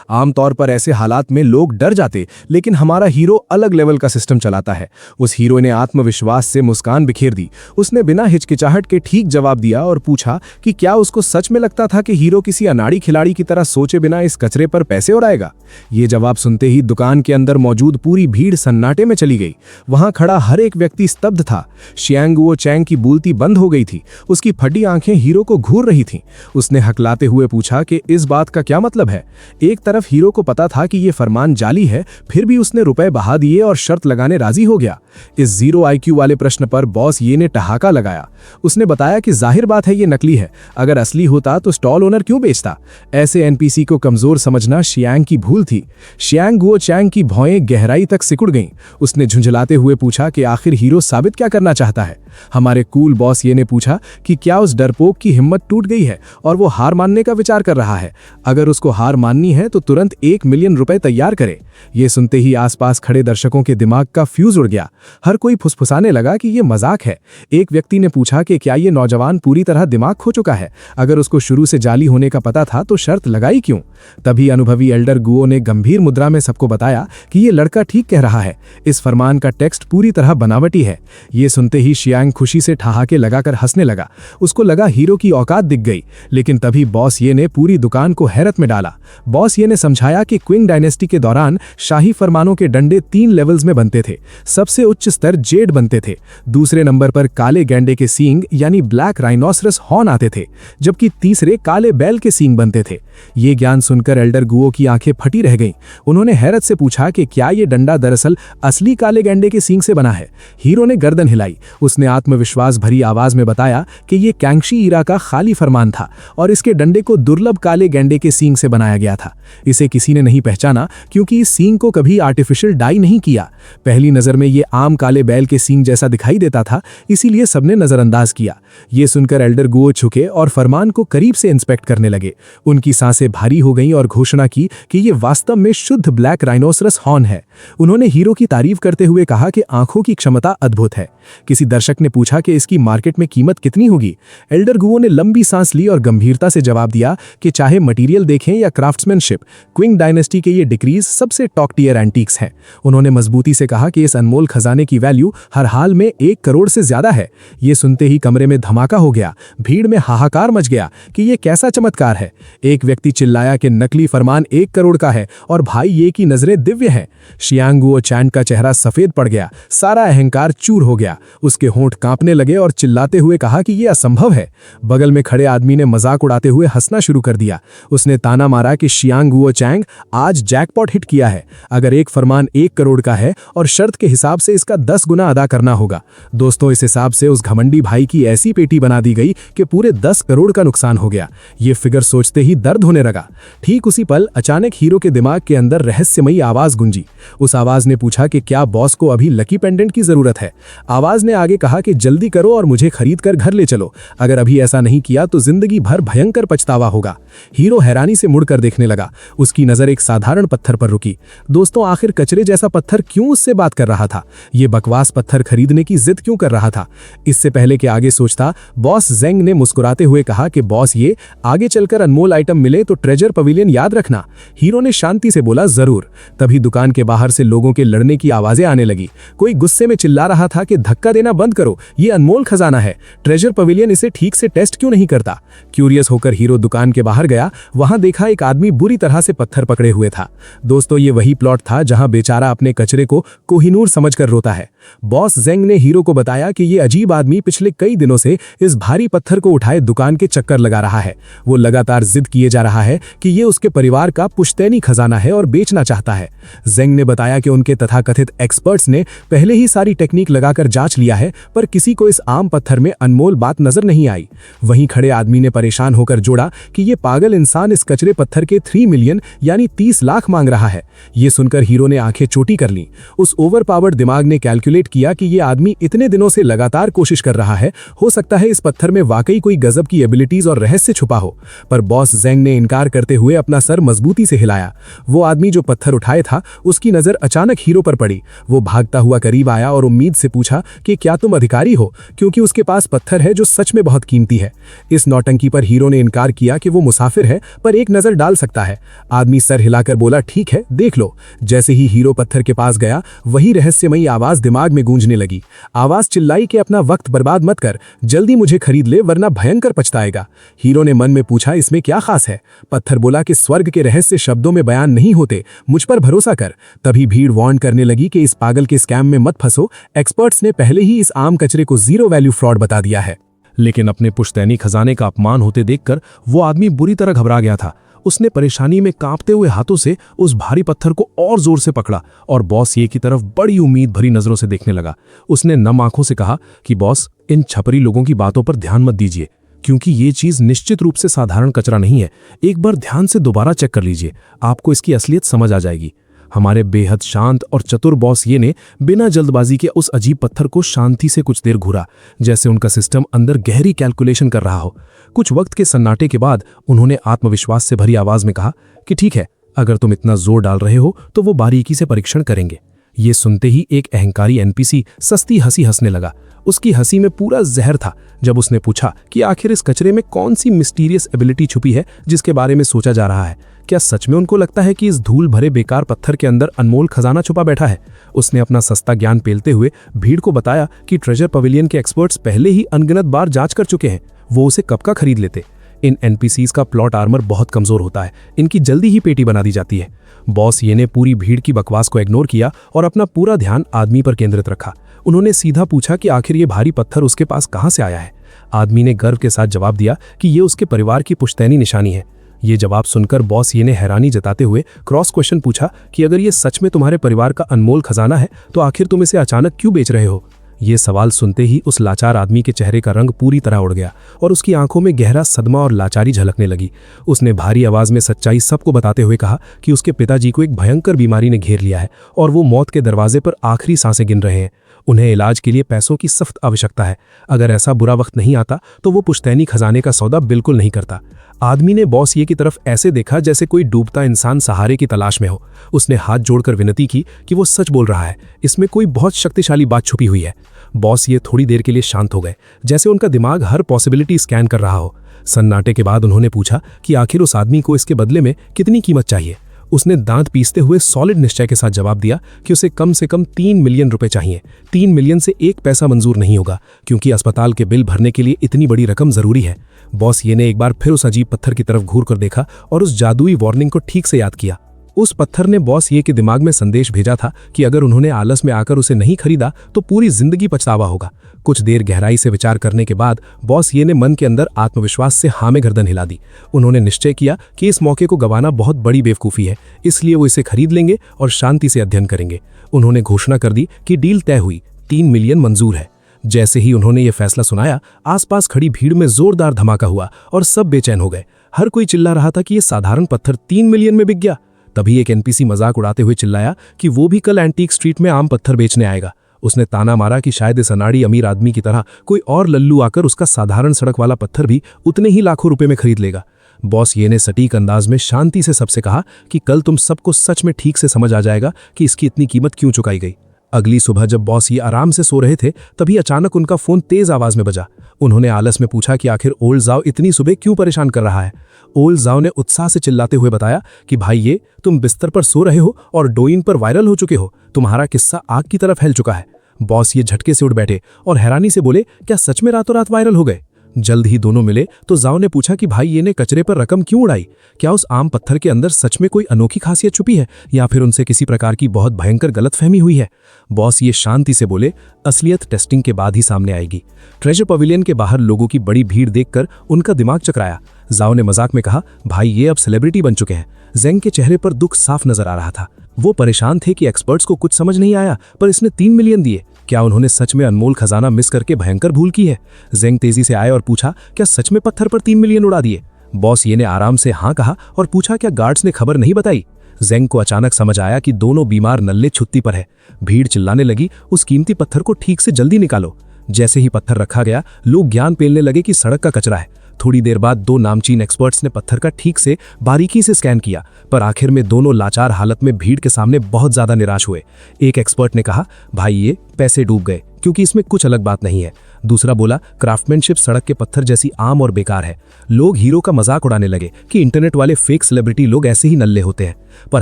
आमतौर पर ऐसे हालात में लोग डर जाते, लेकिन हमारा हीरो अलग लेवल का सिस्टम चलाता है। उस हीरो ने आत्मविश्वास से मुस्कान बिखेर दी। उसने बिना हिचकिचाहट के ठीक जवाब दिया और पूछा कि क्या उसको सच में लगता था कि हीरो किसी अनाड़ी खिलाड़ी की तरह सोचे बिना इस कचरे पर पैसे उड़ाएगा। ये जवाब सुनते ही दुकान के अंदर मौजूद पूरी भीड़ सन्नाटे में चली गई। वहां खड़ा हर एक व्यक्ति स्तब्ध था। शियांग गुओ चैंग की बोलती बंद हो गई थी। उसकी फटी आंखें हीरो को घूर रही थीं। उसने हकलाते हुए पूछा कि इस बात का क्या मतलब है। एक तरफ हीरो को पता था कि यह फरमान जाली है, फिर भी उसने रुपए बहा दिए और शर्त लगाने राजी हो गया। इस 0 IQ वाले प्रश्न पर बॉस ये ने ठहाका लगाया। उसने बताया कि जाहिर बात है ये नकली है, अगर असली होता तो स्टॉल ओनर क्यों बेचता। ऐसे NPC को कमजोर समझना शियांग की भूल थी। शियांग गुओ चैंग की भौएं गहराई तक सिकुड़ गईं। उसने झुंझलाते हुए पूछा कि आखिर हीरो साबित क्या करना चाहता है। हमारे कूल बॉस ये ने पूछा कि क्या उस डरपोक की हिम्मत टूट गई है और वो हार मानने का विचार कर रहा है। अगर उसको हार माननी है तो तुरंत 1 मिलियन रुपए तैयार करे। ये सुनते ही आसपास खड़े दर्शकों के दिमाग का फ्यूज उड़ गया। हर कोई फुसफुसाने लगा कि ये मजाक है। एक व्यक्ति ने पूछा कि क्या ये नौजवान पूरी तरह दिमाग खो चुका है। अगर उसको शुरू से जाली होने का पता था तो शर्त लगाई क्यों। तभी अनुभवी एल्डर गुओ ने गंभीर मुद्रा में सबको बताया कि ये लड़का ठीक कह रहा है। इस फरमान का टेक्स्ट पूरी तरह बनावटी है। ये सुनते ही शियांग खुशी से ठहाके लगाकर हंसने लगा। उसको लगा हीरो की औकात दिख गई। लेकिन तभी बॉस ये ने पूरी दुकान को हैरत में डाला। बॉस ये ने समझाया कि क्विंग डायनेस्टी के दौरान शाही फरमानों के डंडे 3 लेवल्स में बनते थे। सबसे उच्च स्तर जेड बनते थे। दूसरे नंबर पर काले गैंडे के सींग यानी ब्लैक राइनोसरस हॉर्न आते थे, जबकि तीसरे काले बैल के सींग बनते थे। ये ज्ञान सुनकर एल्डर गुओ की आंखें फटी रह गईं। उन्होंने हैरत से पूछा कि क्या ये डंडा दरअसल असली काले गैंडे के सींग से बना है। हीरो ने गर्दन हिलाई। उसने आत्मविश्वास भरी आवाज में बताया कि ये कैंगशी ईरा का खाली फरमान था और इसके डंडे को दुर्लभ काले गैंडे के सींग से बनाया गया था। इसे किसी ने नहीं पहचाना क्योंकि इस सींग को कभी आर्टिफिशियल डाई नहीं किया। पहली नजर में ये आम काले बैल के सींग जैसा दिखाई देता था, इसीलिए सबने नजरअंदाज किया। ये सुनकर एल्डर गुओ झुके और फरमान को करीब से इंस्पेक्ट करने लगे। उनकी सांसें भारी हो गईं और घोषणा की कि ये वास्तव में शुद्ध ब्लैक राइनोसरस हॉर्न है। उन्होंने हीरो की तारीफ करते हुए कहा कि आंखों की क्षमता अद्भुत है। किसी दर्शक ने पूछा कि इसकी मार्केट में कीमत कितनी होगी। एल्डर गुओ ने लंबी सांस ली और गंभीरता से जवाब दिया कि चाहे मटेरियल देखें या क्राफ्ट्समैनशिप, क्विंग डायनेस्टी के ये डिक्रीज सबसे टॉप टियर एंटीक्स हैं। उन्होंने मजबूती से कहा कि इस अनमोल खजाने की वैल्यू हर हाल में 1 करोड़ से ज्यादा है। ये सुनते ही कमरे में धमाका हो गया। भीड़ में हाहाकार मच गया कि ये कैसा चमत्कार है। एक व्यक्ति चिल्लाया कि नकली फरमान 1 करोड़ का है और भाई ये की नजरें दिव्य हैं। शियांग गुओ चैंग का चेहरा सफेद पड़ गया। सारा अहंकार चूर हो गया। उसके होंठ कांपने लगे और चिल्लाते हुए कहा कि यह असंभव है। बगल में खड़े आदमी ने मजाक उड़ाते हुए हंसना शुरू कर दिया। उसने ताना मारा कि शियांग गुओ चैंग आज जैकपॉट हिट किया है। अगर एक फरमान 1 करोड़ का है और शर्त के हिसाब से इसका 10 गुना अदा करना होगा। दोस्तों, इस हिसाब से उस घमंडी भाई की ऐसी पेटी बना दी गई कि पूरे 10 करोड़ का नुकसान हो गया। ये फिगर सोचते ही दर्द होने लगा। ठीक उसी पल अचानक हीरो के दिमाग के अंदर रहस्यमयी आवाज गूंजी। उस आवाज ने पूछा कि क्या बॉस को अभी लकी पेंडेंट की जरूरत है। आवाज ने आगे कहा कि जल्दी करो और मुझे खरीद कर घर ले चलो। अगर अभी ऐसा नहीं किया तो जिंदगी भर भयंकर पछतावा होगा। हीरो हैरानी से मुड़कर देखने लगा। उसकी नजर एक साधारण पत्थर पर रुकी। दोस्तों, आखिर कचरे जैसा पत्थर क्यों उससे बात कर रहा था। ये बकवास पत्थर खरीदने की जिद क्यों कर रहा था। इससे पहले कि आगे सोचता, बॉस ज़ेंग ने मुस्कुराते हुए कहा कि बॉस, ये आगे चलकर अनमोल आइटम मिले तो ट्रेजर पवेलियन याद रखना। हीरो ने शांति से बोला, जरूर। तभी दुकान के बाहर से लोगों के लड़ने की आवाजें आने लगी। कोई गुस्से में चिल्ला रहा था कि धक्का देना बंद करो, ये अनमोल खजाना है। ट्रेजर पवेलियन इसे ठीक से टेस्ट क्यों नहीं करता। क्यूरियस होकर हीरो दुकान के बाहर गया। वहां देखा एक आदमी बुरी तरह से पत्थर पकड़े हुए था। दोस्तों, ये वही प्लॉट था जहां बेचारा अपने कचरे को कोहिनूर समझकर रोता है। बॉस जेंग ने हीरो को बताया कि ये अजीब आदमी पिछले कई दिनों से इस भारी पत्थर को उठाए दुकान के चक्कर लगा रहा है। वो लगातार जिद किए जा रहा है कि ये उसके परिवार का पुश्तैनी खजाना है और बेचना चाहता है। जेंग ने बताया कि उनके तथाकथित एक्सपर्ट्स ने पहले ही सारी टेक्निक लगाकर जांच लिया है, पर किसी को इस आम पत्थर में अनमोल बात नजर नहीं आई। वहीं खड़े आदमी ने परेशान होकर जोड़ा कि ये पागल इंसान इस कचरे पत्थर के 3 मिलियन यानी 30 लाख मांग रहा है। ये सुनकर हीरो ने आंखें चोटी कर लीं। उस ओवरपावर्ड दिमाग ने कैलकुलेट किया कि ये आदमी इतने दिनों से लगातार कोशिश कर रहा है, हो सकता है इस पत्थर में वाकई कोई गजब की एबिलिटीज और रहस्य छुपा हो। पर बॉस जेंग ने इनकार करते हुए अपना सर मजबूती से हिलाया। वो आदमी जो पत्थर उठाए था, उसकी नजर अचानक हीरो पर पड़ी। वो भागता हुआ करीब आया और उम्मीद से पूछा कि क्या तुम अधिकारी हो, क्योंकि उसके पास पत्थर है जो सच में बहुत कीमती है। इस नौटंकी पर हीरो ने इनकार किया कि वो मुसाफिर है, पर एक नजर डाल सकता है। आदमी सर हिलाकर बोला, ठीक है, देख लो। जैसे ही हीरो पत्थर के पास गया, वही रहस्यमयी आवाज दिमाग में गूंजने लगी। आवाज चिल्लाई कि अपना वक्त बर्बाद मत कर, जल्दी मुझे खरीद ले वरना भयंकर पछताएगा। हीरो ने मन में पूछा, इसमें क्या खास है? पत्थर बोला कि स्वर्ग के रहस्य शब्दों में बयान नहीं होते, मुझ पर भरोसा कर। तभी भीड़ वार्न करने लगी कि इस पागल के स्कैम में मत फंसो, एक्सपर्ट्स ने पहले ही इस आम कचरे को जीरो वैल्यू फ्रॉड बता दिया है। लेकिन अपने पुश्तैनी खजाने का अपमान होते देखकर वो आदमी बुरी तरह घबरा गया था। उसने परेशानी में कांपते हुए हाथों से उस भारी पत्थर को और जोर से पकड़ा और बॉस ये की तरफ बड़ी उम्मीद भरी नजरों से देखने लगा। उसने नम आंखों से कहा कि बॉस, इन छपरी लोगों की बातों पर ध्यान मत दीजिए, क्योंकि ये चीज निश्चित रूप से साधारण कचरा नहीं है। एक बार ध्यान से दोबारा चेक कर लीजिए, आपको इसकी असलियत समझ आ जाएगी। हमारे बेहद शांत और चतुर बॉस ये ने बिना जल्दबाजी के उस अजीब पत्थर को शांति से कुछ देर घूरा, जैसे उनका सिस्टम अंदर गहरी कैलकुलेशन कर रहा हो। कुछ वक्त के सन्नाटे के बाद उन्होंने आत्मविश्वास से भरी आवाज में कहा कि ठीक है, अगर तुम इतना जोर डाल रहे हो तो वो बारीकी से परीक्षण करेंगे। ये सुनते ही एक अहंकारी एनपीसी सस्ती हंसी हंसने लगा। उसकी हंसी में पूरा जहर था जब उसने पूछा कि आखिर इस कचरे में कौन सी मिस्टीरियस एबिलिटी छुपी है जिसके बारे में सोचा जा रहा है। क्या सच में उनको लगता है कि इस धूल भरे बेकार पत्थर के अंदर अनमोल खजाना छुपा बैठा है? उसने अपना सस्ता ज्ञान पेलते हुए भीड़ को बताया कि ट्रेजर पवेलियन के एक्सपर्ट्स पहले ही अनगिनत बार जांच कर चुके हैं, वो उसे कब का खरीद लेते। इन एनपीसीज का प्लॉट आर्मर बहुत कमजोर होता है, इनकी जल्दी ही पेटी बना दी जाती है। बॉस ये ने पूरी भीड़ की बकवास को इग्नोर किया और अपना पूरा ध्यान आदमी पर केंद्रित रखा। उन्होंने सीधा पूछा कि आखिर ये भारी पत्थर उसके पास कहां से आया है। आदमी ने गर्व के साथ जवाब दिया कि ये उसके परिवार की पुश्तैनी निशानी है। ये जवाब सुनकर बॉस ये ने हैरानी जताते हुए क्रॉस क्वेश्चन पूछा कि अगर ये सच में तुम्हारे परिवार का अनमोल खजाना है तो आखिर तुम इसे अचानक क्यों बेच रहे हो? ये सवाल सुनते ही उस लाचार आदमी के चेहरे का रंग पूरी तरह उड़ गया और उसकी आंखों में गहरा सदमा और लाचारी झलकने लगी। उसने भारी आवाज में सच्चाई सबको बताते हुए कहा कि उसके पिताजी को एक भयंकर बीमारी ने घेर लिया है और वो मौत के दरवाजे पर आखिरी सांसें गिन रहे हैं। उन्हें इलाज के लिए पैसों की सख्त आवश्यकता है। अगर ऐसा बुरा वक्त नहीं आता तो वो पुश्तैनी खजाने का सौदा बिल्कुल नहीं करता। आदमी ने बॉस ये की तरफ ऐसे देखा जैसे कोई डूबता इंसान सहारे की तलाश में हो। उसने हाथ जोड़कर विनती की कि वो सच बोल रहा है, इसमें कोई बहुत शक्तिशाली बात छुपी हुई है। बॉस ये थोड़ी देर के लिए शांत हो गए, जैसे उनका दिमाग हर पॉसिबिलिटी स्कैन कर रहा हो। सन्नाटे के बाद उन्होंने पूछा कि आखिर उस आदमी को इसके बदले में कितनी कीमत चाहिए। उसने दांत पीसते हुए सॉलिड निश्चय के साथ जवाब दिया कि उसे कम से कम 3 मिलियन रुपए चाहिए। 3 मिलियन से एक पैसा मंजूर नहीं होगा, क्योंकि अस्पताल के बिल भरने के लिए इतनी बड़ी रकम जरूरी है। बॉस ये ने एक बार फिर उस अजीब पत्थर की तरफ घूर कर देखा और उस जादुई वार्निंग को ठीक से याद किया। उस पत्थर ने बॉस ये के दिमाग में संदेश भेजा था कि अगर उन्होंने आलस में आकर उसे नहीं खरीदा तो पूरी जिंदगी पछतावा होगा। कुछ देर गहराई से विचार करने के बाद बॉस ये ने मन के अंदर आत्मविश्वास से हाँ में गर्दन हिला दी। उन्होंने निश्चय किया कि इस मौके को गंवाना बहुत बड़ी बेवकूफ़ी है, इसलिए वो इसे खरीद लेंगे और शांति से अध्ययन करेंगे। उन्होंने घोषणा कर दी कि डील तय हुई, 3 मिलियन मंजूर है। जैसे ही उन्होंने ये फैसला सुनाया, आसपास खड़ी भीड़ में जोरदार धमाका हुआ और सब बेचैन हो गए। हर कोई चिल्ला रहा था कि ये साधारण पत्थर 3 मिलियन में बिक गया। तभी एक एनपीसी मजाक उड़ाते हुए चिल्लाया कि वो भी कल एंटीक स्ट्रीट में आम पत्थर बेचने आएगा। उसने ताना मारा कि शायद इस अनाड़ी अमीर आदमी की तरह कोई और लल्लू आकर उसका साधारण सड़क वाला पत्थर भी उतने ही लाखों रुपए में खरीद लेगा। बॉस ये ने सटीक अंदाज में शांति से सबसे कहा कि कल तुम सबको सच में ठीक से समझ आ जाएगा कि इसकी इतनी कीमत क्यों चुकाई गई। अगली सुबह जब बॉस ये आराम से सो रहे थे, तभी अचानक उनका फोन तेज आवाज में बजा। उन्होंने आलस में पूछा कि आखिर ओल्ड जाओ इतनी सुबह क्यों परेशान कर रहा है। ओल्ड जाओ ने उत्साह से चिल्लाते हुए बताया कि भाई ये तुम बिस्तर पर सो रहे हो और डोइन पर वायरल हो चुके हो। तुम्हारा किस्सा आग की तरह फैल चुका है। बॉस ये झटके से उठ बैठे और हैरानी से बोले, क्या सच में रातों रात वायरल हो गए? जल्द ही दोनों मिले तो जाओ ने पूछा कि भाई ये ने कचरे पर रकम क्यों उड़ाई? क्या उस आम पत्थर के अंदर सच में कोई अनोखी खासियत छुपी है या फिर उनसे किसी प्रकार की बहुत भयंकर गलतफहमी हुई है? बॉस ये शांति से बोले, असलियत टेस्टिंग के बाद ही सामने आएगी। ट्रेजर पवेलियन के बाहर लोगों की बड़ी भीड़ देखकर उनका दिमाग चकराया। जाओ ने मजाक में कहा, भाई ये अब सेलिब्रिटी बन चुके हैं। जेंग के चेहरे पर दुख साफ नजर आ रहा था। वो परेशान थे कि एक्सपर्ट्स को कुछ समझ नहीं आया, पर इसने 3 मिलियन दिए। क्या उन्होंने सच में अनमोल खजाना मिस करके भयंकर भूल की है? जेंग तेजी से आए और पूछा, क्या सच में पत्थर पर 3 मिलियन उड़ा दिए? बॉस ये ने आराम से हाँ कहा और पूछा, क्या गार्ड्स ने खबर नहीं बताई? जेंग को अचानक समझ आया कि दोनों बीमार नल्ले छुट्टी पर है। भीड़ चिल्लाने लगी, उस कीमती पत्थर को ठीक से जल्दी निकालो। जैसे ही पत्थर रखा गया, लोग ज्ञान पेलने लगे कि सड़क का कचरा है। थोड़ी देर बाद 2 नामचीन एक्सपर्ट्स ने पत्थर का ठीक से बारीकी से स्कैन किया, पर आखिर में दोनों लाचार हालत में भीड़ के सामने बहुत ज्यादा निराश हुए। एक एक्सपर्ट ने कहा, भाई ये पैसे डूब गए क्योंकि इसमें कुछ अलग बात नहीं है। दूसरा बोला, क्राफ्टमैनशिप सड़क के पत्थर जैसी आम और बेकार है। लोग हीरो का मजाक उड़ाने लगे कि इंटरनेट वाले फेक सेलिब्रिटी लोग ऐसे ही नल्ले होते हैं। पर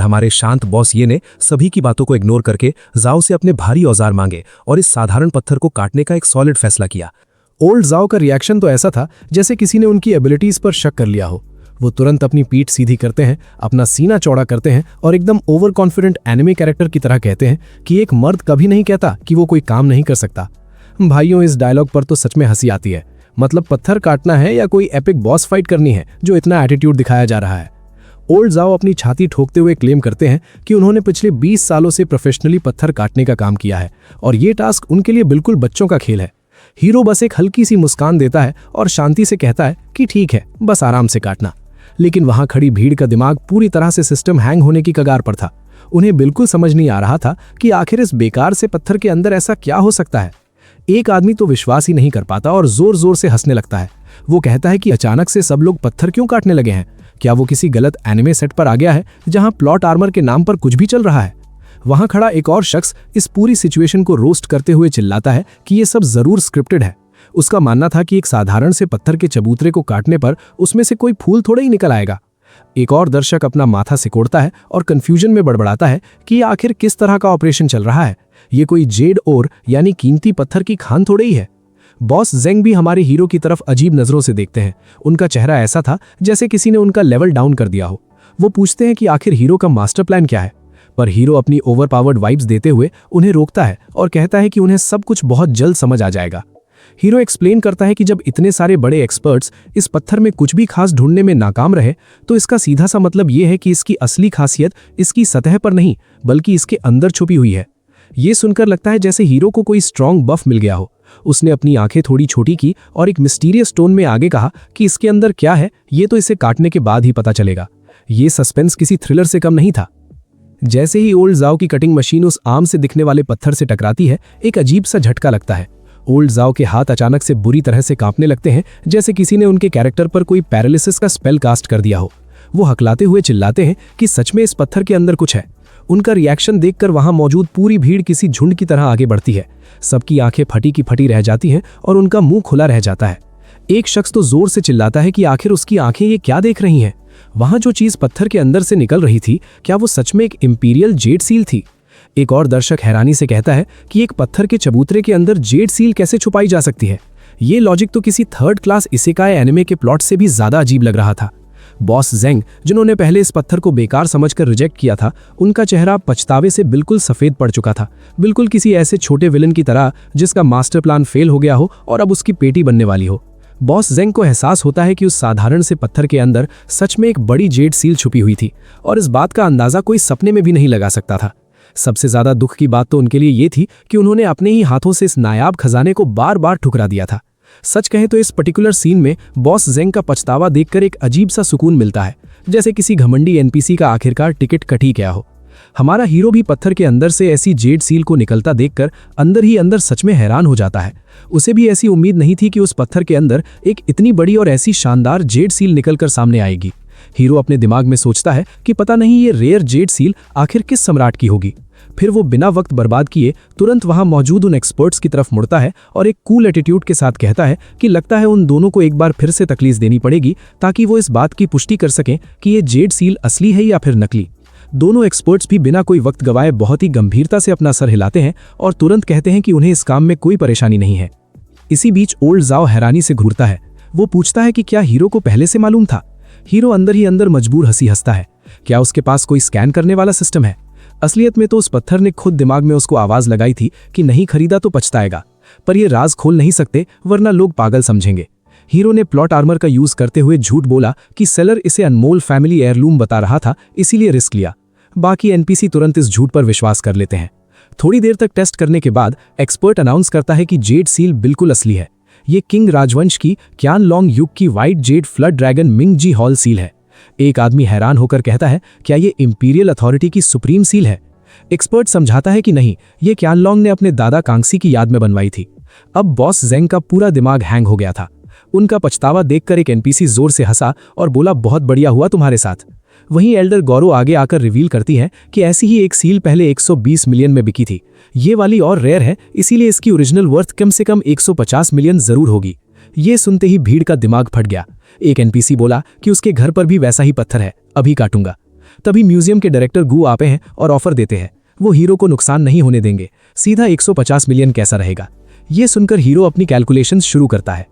हमारे शांत बॉस ये ने सभी की बातों को इग्नोर करके जाओ से अपने भारी औजार मांगे और इस साधारण पत्थर को काटने का एक सॉलिड फैसला किया। ओल्ड जाओ का रिएक्शन तो ऐसा था जैसे किसी ने उनकी एबिलिटीज पर शक कर लिया हो। वो तुरंत अपनी पीठ सीधी करते हैं, अपना सीना चौड़ा करते हैं और एकदम ओवर कॉन्फिडेंट एनिमे कैरेक्टर की तरह कहते हैं कि एक मर्द कभी नहीं कहता कि वो कोई काम नहीं कर सकता। भाइयों, इस डायलॉग पर तो सच में हंसी आती है। मतलब पत्थर काटना है या कोई एपिक बॉस फाइट करनी है जो इतना एटीट्यूड दिखाया जा रहा है। ओल्ड जाओ अपनी छाती ठोकते हुए क्लेम करते हैं कि उन्होंने पिछले 20 सालों से प्रोफेशनली पत्थर काटने का काम किया है और ये टास्क उनके लिए बिल्कुल बच्चों का खेल है। हीरो बस एक हल्की सी मुस्कान देता है और शांति से कहता है कि ठीक है, बस आराम से काटना। लेकिन वहां खड़ी भीड़ का दिमाग पूरी तरह से सिस्टम हैंग होने की कगार पर था। उन्हें बिल्कुल समझ नहीं आ रहा था कि आखिर इस बेकार से पत्थर के अंदर ऐसा क्या हो सकता है। एक आदमी तो विश्वास ही नहीं कर पाता और जोर जोर से हंसने लगता है। वो कहता है कि अचानक से सब लोग पत्थर क्यों काटने लगे हैं? क्या वो किसी गलत एनिमे सेट पर आ गया है जहां प्लॉट आर्मर के नाम पर कुछ भी चल रहा है? वहां खड़ा एक और शख्स इस पूरी सिचुएशन को रोस्ट करते हुए चिल्लाता है कि ये सब जरूर स्क्रिप्टेड है। उसका मानना था कि एक साधारण से पत्थर के चबूतरे को काटने पर उसमें से कोई फूल थोड़ा ही निकल आएगा। एक और दर्शक अपना माथा सिकोड़ता है और कंफ्यूजन में बड़बड़ाता है कि ये आखिर किस तरह का ऑपरेशन चल रहा है। ये कोई जेड ओर यानी कीमती पत्थर की खान थोड़ी ही है। बॉस जेंग भी हमारे हीरो की तरफ अजीब नजरों से देखते हैं। उनका चेहरा ऐसा था जैसे किसी ने उनका लेवल डाउन कर दिया हो। वो पूछते हैं कि आखिर हीरो का मास्टर प्लान क्या है, पर हीरो अपनी ओवरपावर्ड वाइब्स देते हुए उन्हें रोकता है और कहता है कि उन्हें सब कुछ बहुत जल्द समझ आ जाएगा। हीरो एक्सप्लेन करता है कि जब इतने सारे बड़े एक्सपर्ट्स इस पत्थर में कुछ भी खास ढूंढने में नाकाम रहे तो इसका सीधा सा मतलब ये है कि इसकी असली खासियत इसकी सतह पर नहीं बल्कि इसके अंदर छुपी हुई है। ये सुनकर लगता है जैसे हीरो को कोई स्ट्रॉन्ग बफ मिल गया हो। उसने अपनी आंखें थोड़ी छोटी की और एक मिस्टीरियस टोन में आगे कहा कि इसके अंदर क्या है ये तो इसे काटने के बाद ही पता चलेगा। ये सस्पेंस किसी थ्रिलर से कम नहीं था। जैसे ही ओल्ड जाओ की कटिंग मशीन उस आम से दिखने वाले पत्थर से टकराती है, एक अजीब सा झटका लगता है। ओल्ड जाओ के हाथ अचानक से बुरी तरह से कांपने लगते हैं, जैसे किसी ने उनके कैरेक्टर पर कोई पैरालिसिस का स्पेल कास्ट कर दिया हो। वो हकलाते हुए चिल्लाते हैं कि सच में इस पत्थर के अंदर कुछ है। उनका रिएक्शन देखकर वहां मौजूद पूरी भीड़ किसी झुंड की तरह आगे बढ़ती है। सबकी आंखें फटी की फटी रह जाती हैं और उनका मुंह खुला रह जाता है। एक शख्स तो जोर से चिल्लाता है कि आखिर उसकी आंखें ये क्या देख रही हैं। वहां जो चीज पत्थर के अंदर से निकल रही थी, क्या वो सच में एक इंपीरियल जेड सील थी? एक और दर्शक हैरानी से कहता है कि एक पत्थर के चबूतरे के अंदर जेड सील कैसे छुपाई जा सकती है। ये लॉजिक तो किसी थर्ड क्लास इसेकाई एनिमे के प्लॉट से भी ज्यादा अजीब लग रहा था। बॉस जेंग, जिन्होंने पहले इस पत्थर को बेकार समझकर रिजेक्ट किया था, उनका चेहरा पछतावे से बिल्कुल सफेद पड़ चुका था, बिल्कुल किसी ऐसे छोटे विलन की तरह जिसका मास्टर प्लान फेल हो गया हो और अब उसकी पेटी बनने वाली हो। बॉस जेंग को एहसास होता है कि उस साधारण से पत्थर के अंदर सच में एक बड़ी जेड सील छुपी हुई थी और इस बात का अंदाजा कोई सपने में भी नहीं लगा सकता था। सबसे ज्यादा दुख की बात तो उनके लिए ये थी कि उन्होंने अपने ही हाथों से इस नायाब खजाने को बार बार ठुकरा दिया था। सच कहें तो इस पर्टिकुलर सीन में बॉस जेंग का पछतावा देखकर एक अजीब सा सुकून मिलता है, जैसे किसी घमंडी एनपीसी का आखिरकार टिकट कट ही गया हो। हमारा हीरो भी पत्थर के अंदर से ऐसी जेड सील को निकलता देखकर अंदर ही अंदर सच में हैरान हो जाता है। उसे भी ऐसी उम्मीद नहीं थी कि उस पत्थर के अंदर एक इतनी बड़ी और ऐसी शानदार जेड सील निकलकर सामने आएगी। हीरो अपने दिमाग में सोचता है कि पता नहीं ये रेयर जेड सील आखिर किस सम्राट की होगी। फिर वो बिना वक्त बर्बाद किए तुरंत वहां मौजूद उन एक्सपर्ट्स की तरफ मुड़ता है और एक कूल एटीट्यूड के साथ कहता है कि लगता है उन दोनों को एक बार फिर से तकलीफ देनी पड़ेगी ताकि वो इस बात की पुष्टि कर सकें कि ये जेड सील असली है या फिर नकली। दोनों एक्सपर्ट्स भी बिना कोई वक्त गवाए बहुत ही गंभीरता से अपना सर हिलाते हैं और तुरंत कहते हैं कि उन्हें इस काम में कोई परेशानी नहीं है। इसी बीच ओल्ड जाओ हैरानी से घूरता है। वो पूछता है कि क्या हीरो को पहले से मालूम था। हीरो अंदर ही अंदर मजबूर हंसी हंसता है। क्या उसके पास कोई स्कैन करने वाला सिस्टम है? असलियत में तो उस पत्थर ने खुद दिमाग में उसको आवाज लगाई थी कि नहीं खरीदा तो पछताएगा, पर ये राज खोल नहीं सकते वरना लोग पागल समझेंगे। हीरो ने प्लॉट आर्मर का यूज करते हुए झूठ बोला कि सेलर इसे अनमोल फैमिली एयरलूम बता रहा था, इसीलिए रिस्क लिया। बाकी एनपीसी तुरंत इस झूठ पर विश्वास कर लेते हैं। थोड़ी देर तक टेस्ट करने के बाद एक्सपर्ट अनाउंस करता है कि जेड सील बिल्कुल असली है। ये किंग राजवंश की क्यान लॉन्ग युग की white jade flood dragon Ming जी हॉल सील है। एक आदमी हैरान होकर कहता है, क्या ये इंपीरियल अथॉरिटी की सुप्रीम सील है? एक्सपर्ट समझाता है कि नहीं, ये क्यान लॉन्ग ने अपने दादा कांगसी की याद में बनवाई थी। अब बॉस जेंग का पूरा दिमाग हैंग हो गया था। उनका पछतावा देखकर एक एनपीसी जोर से हंसा और बोला, बहुत बढ़िया हुआ तुम्हारे साथ। वहीं एल्डर गौरो आगे आकर रिवील करती है कि ऐसी ही एक सील पहले 120 मिलियन में बिकी थी। ये वाली और रेयर है, इसीलिए इसकी ओरिजिनल वर्थ कम से कम 150 मिलियन जरूर होगी। ये सुनते ही भीड़ का दिमाग फट गया। एक एनपीसी बोला कि उसके घर पर भी वैसा ही पत्थर है, अभी काटूंगा। तभी म्यूजियम के डायरेक्टर गू आते हैं और ऑफर देते हैं। वो हीरो को नुकसान नहीं होने देंगे, सीधा 150 मिलियन कैसा रहेगा। ये सुनकर हीरो अपनी कैलकुलेशंस शुरू करता है।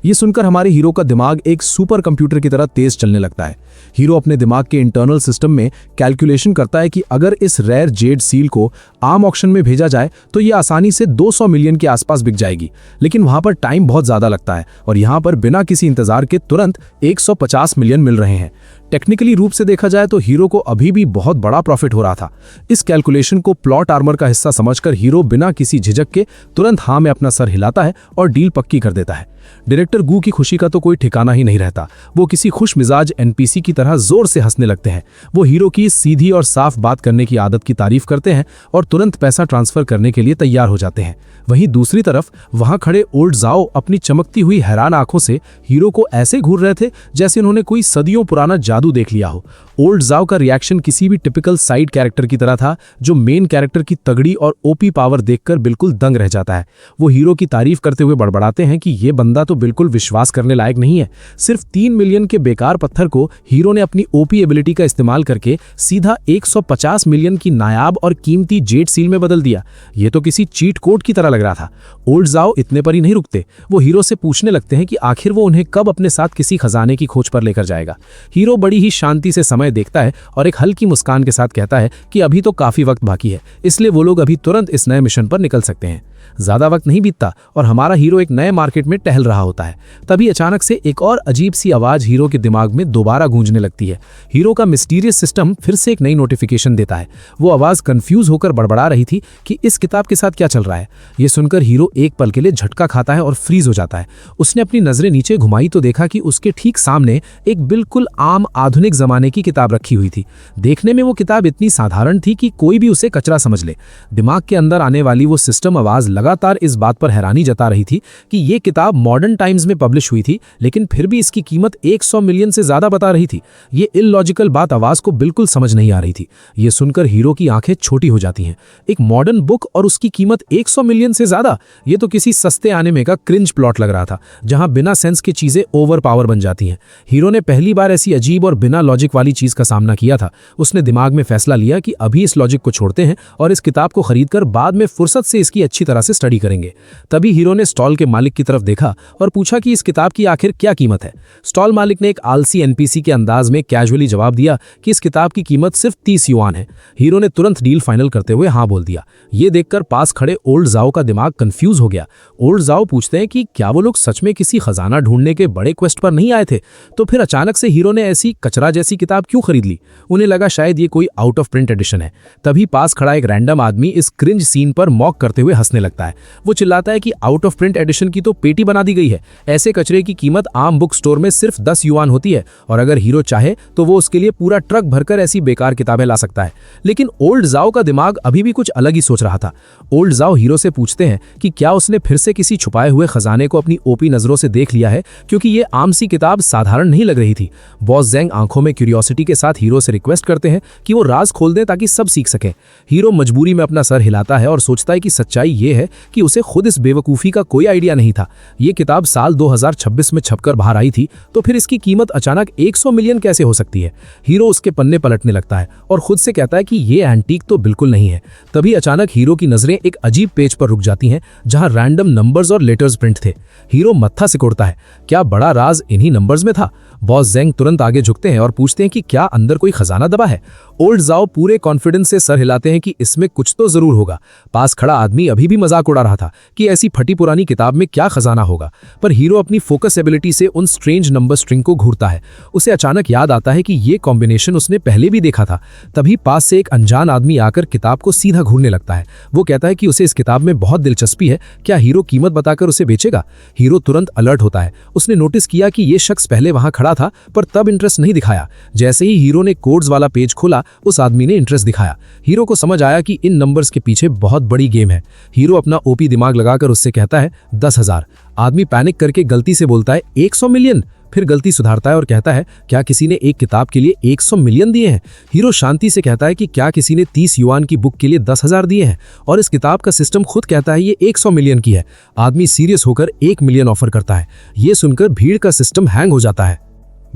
ये सुनकर हमारे हीरो का दिमाग एक सुपर कंप्यूटर की तरह तेज चलने लगता है। हीरो अपने दिमाग के इंटरनल सिस्टम में कैलकुलेशन करता है कि अगर इस रेयर जेड सील को आम ऑक्शन में भेजा जाए तो ये आसानी से 200 मिलियन के आसपास बिक जाएगी, लेकिन वहां पर टाइम बहुत ज्यादा लगता है और यहां पर बिना किसी इंतजार के तुरंत 150 मिलियन मिल रहे हैं। टेक्निकली रूप से देखा जाए तो हीरो को अभी भी बहुत बड़ा प्रॉफिट हो रहा था। इस कैलकुलेशन को प्लॉट आर्मर का हिस्सा समझकर हीरो बिना किसी झिझक के तुरंत हाँ में अपना सर हिलाता है और डील पक्की कर देता है। डायरेक्टर गू की खुशी का तो कोई ठिकाना ही नहीं रहता। वो किसी खुश मिजाज एनपीसी की तरह जोर से हंसने लगते हैं। वो हीरो की सीधी और साफ बात करने की आदत की तारीफ करते हैं और तुरंत पैसा ट्रांसफर करने के लिए तैयार हो जाते हैं। वहीं दूसरी तरफ वहां खड़े ओल्ड जाओ अपनी चमकती हुई हैरान आंखों से हीरो को ऐसे घूर रहे थे जैसे उन्होंने कोई सदियों पुराना जादू देख लिया हो। ओल्ड जाओ का रिएक्शन किसी भी टिपिकल साइड कैरेक्टर की तरह था, जो मेन कैरेक्टर की तगड़ी और ओपी पावर देखकर बिल्कुल दंग रह जाता है। वो हीरो की तारीफ करते हुए बड़बड़ाते हैं कि ये बंदा तो बिल्कुल विश्वास करने लायक नहीं है। सिर्फ 3 मिलियन के बेकार पत्थर को हीरो ने अपनी ओपी एबिलिटी का इस्तेमाल करके सीधा 150 मिलियन की नायाब और कीमती जेड सील में बदल दिया। ये तो किसी चीट कोड की तरह लग रहा था। ओल्ड जाओ इतने पर ही नहीं रुकते, वो हीरो से पूछने लगते हैं कि आखिर वो उन्हें कब अपने साथ किसी खजाने की खोज पर लेकर जाएगा। हीरो बड़ी ही शांति से समय देखता है और एक हल्की मुस्कान के साथ कहता है कि अभी तो काफी वक्त बाकी है, इसलिए वो लोग अभी तुरंत इस नए मिशन पर निकल सकते हैं। ज्यादा वक्त नहीं बीतता और हमारा हीरो एक नए मार्केट में टहल रहा होता है। तभी अचानक से एक और अजीब सी आवाज हीरो के दिमाग में दोबारा गूंजने लगती है। हीरो का मिस्टीरियस सिस्टम फिर से एक नई नोटिफिकेशन देता है। वो आवाज कंफ्यूज होकर बड़बड़ा रही थी कि इस किताब के साथ क्या चल रहा है। ये सुनकर हीरो एक पल के लिए झटका खाता है और फ्रीज हो जाता है। उसने अपनी नजरें नीचे घुमाई तो देखा कि उसके ठीक सामने एक बिल्कुल आम आधुनिक जमाने की किताब रखी हुई थी। देखने में वो किताब इतनी साधारण थी कि कोई भी उसे कचरा समझ ले। दिमाग के अंदर आने वाली वो सिस्टम आवाज लगातार इस बात पर हैरानी जता रही थी कि ये किताब मॉडर्न टाइम्स में पब्लिश हुई थी, लेकिन फिर भी इसकी कीमत 100 मिलियन से ज्यादा बता रही थी। ये इलॉजिकल बात आवाज को बिल्कुल समझ नहीं आ रही थी। ये सुनकर हीरो की आंखें छोटी हो जाती हैं। एक मॉडर्न बुक और उसकी कीमत 100 मिलियन से ज्यादा, ये तो किसी सस्ते आने का क्रिंज प्लॉट लग रहा था, जहां बिना सेंस की चीजें ओवर पावर बन जाती हैं। हीरो ने पहली बार ऐसी अजीब और बिना लॉजिक वाली चीज का सामना किया था। उसने दिमाग में फैसला लिया कि अभी इस लॉजिक को छोड़ते हैं और इस किताब को खरीदकर बाद में फुर्सत से इसकी अच्छी तरह से स्टडी करेंगे। तभी हीरो ने स्टॉल के मालिक की तरफ देखा और पूछा कि इस किताब की आखिर क्या कीमत है। स्टॉल मालिक ने एक आलसी एनपीसी के अंदाज में कैजुअली जवाब दिया कि इस किताब की कीमत सिर्फ 30 युआन है। हीरो ने तुरंत डील फाइनल करते हुए हाँ बोल दिया। ये देखकर पास खड़े ओल्ड जाओ का दिमाग कंफ्यूज हो गया। ओल्ड जाओ पूछते हैं कि क्या वो लोग सच में किसी खजाना ढूंढने के बड़े क्वेस्ट पर नहीं आए थे? तो फिर अचानक से हीरो ने ऐसी कचरा जैसी किताब क्यों खरीद ली? उन्हें लगा शायद ये कोई आउट ऑफ प्रिंट एडिशन है। तभी पास खड़ा एक रैंडम आदमी इस क्रिंज सीन पर मॉक करते हुए हंसने लगता है। वो चिल्लाता है कि आउट ऑफ प्रिंट एडिशन की तो पेटी बना दी गई है। ऐसे कचरे की कीमत आम बुक स्टोर में सिर्फ 10 युआन होती है और अगर हीरो चाहे तो वो उसके लिए पूरा ट्रक भरकर ऐसी बेकार किताबें ला सकता है। लेकिन ओल्ड जाओ का दिमाग अभी भी कुछ अलग ही सोच रहा था। ओल्ड जाओ हीरो से पूछते हैं कि क्या उसने फिर से किसी छुपाए हुए खजाने को अपनी ओपी नजरों से देख लिया है, क्योंकि ये आम सी किताब साधारण नहीं लग रही थी। बॉस जेंग आंखों में क्यूरियोसिटी के साथ हीरो से रिक्वेस्ट करते हैं कि वो राज खोल दें ताकि सब सीख सकें। हीरो मजबूरी में अपना सर हिलाता है और सोचता है कि सच्चाई ये है कि उसे खुद इस बेवकूफ़ी का कोई आइडिया नहीं था। ये किताब साल 2026 में छपकर बाहर आई थी, तो फिर इसकी कीमत अचानक 100 मिलियन कैसे हो सकती है। हीरो उसके पन्ने पलटने लगता है और खुद से कहता है कि ये एंटीक तो बिल्कुल नहीं है। तभी अचानक हीरो की नजरें एक अजीब पेज पर रुक जाती हैं, जहां रैंडम नंबर्स और लेटर्स प्रिंट थे। हीरो मत्था सिकोड़ता है, क्या बड़ा राज इन्हीं नंबर्स में था। बॉस जेंग तुरंत आगे झुकते हैं और पूछते हैं कि क्या अंदर कोई खजाना दबा है। ओल्ड जाओ पूरे कॉन्फिडेंस से सर हिलाते हैं कि इसमें कुछ तो जरूर होगा। पास खड़ा आदमी अभी भी मजाक उड़ा रहा था कि ऐसी फटी पुरानी किताब में क्या खजाना होगा, पर हीरो अपनी फोकस एबिलिटी से उन स्ट्रेंज नंबर स्ट्रिंग को घूरता है। उसे अचानक याद आता है कि ये कॉम्बिनेशन उसने पहले भी देखा था। तभी पास से एक अनजान आदमी आकर किताब को सीधा घूरने लगता है। वो कहता है कि उसे इस किताब में बहुत दिलचस्पी है, क्या हीरो कीमत बताकर उसे बेचेगा। हीरो तुरंत अलर्ट होता है। उसने नोटिस किया कि ये शख्स पहले वहां खड़ा था, पर तब इंटरेस्ट नहीं दिखाया। जैसे ही हीरो ने कोड्स वाला पेज खोला, उस आदमी ने इंटरेस्ट दिखाया। हीरो को समझ आया कि इन नंबर्स के पीछे बहुत बड़ी गेम है। हीरो अपना ओपी दिमाग लगाकर उससे कहता है 10,000। आदमी पैनिक करके गलती से बोलता है 100 मिलियन, फिर गलती सुधारता है और कहता है क्या किसी ने एक किताब के लिए 100 मिलियन दिए हैं। हीरो शांति से कहता है कि क्या किसी ने 30 युआन की बुक के लिए 10,000 दिए हैं, और इस किताब का सिस्टम खुद कहता है ये 100 मिलियन की है। आदमी सीरियस होकर 1 मिलियन ऑफर करता है। ये सुनकर भीड़ का सिस्टम हैंग हो जाता है।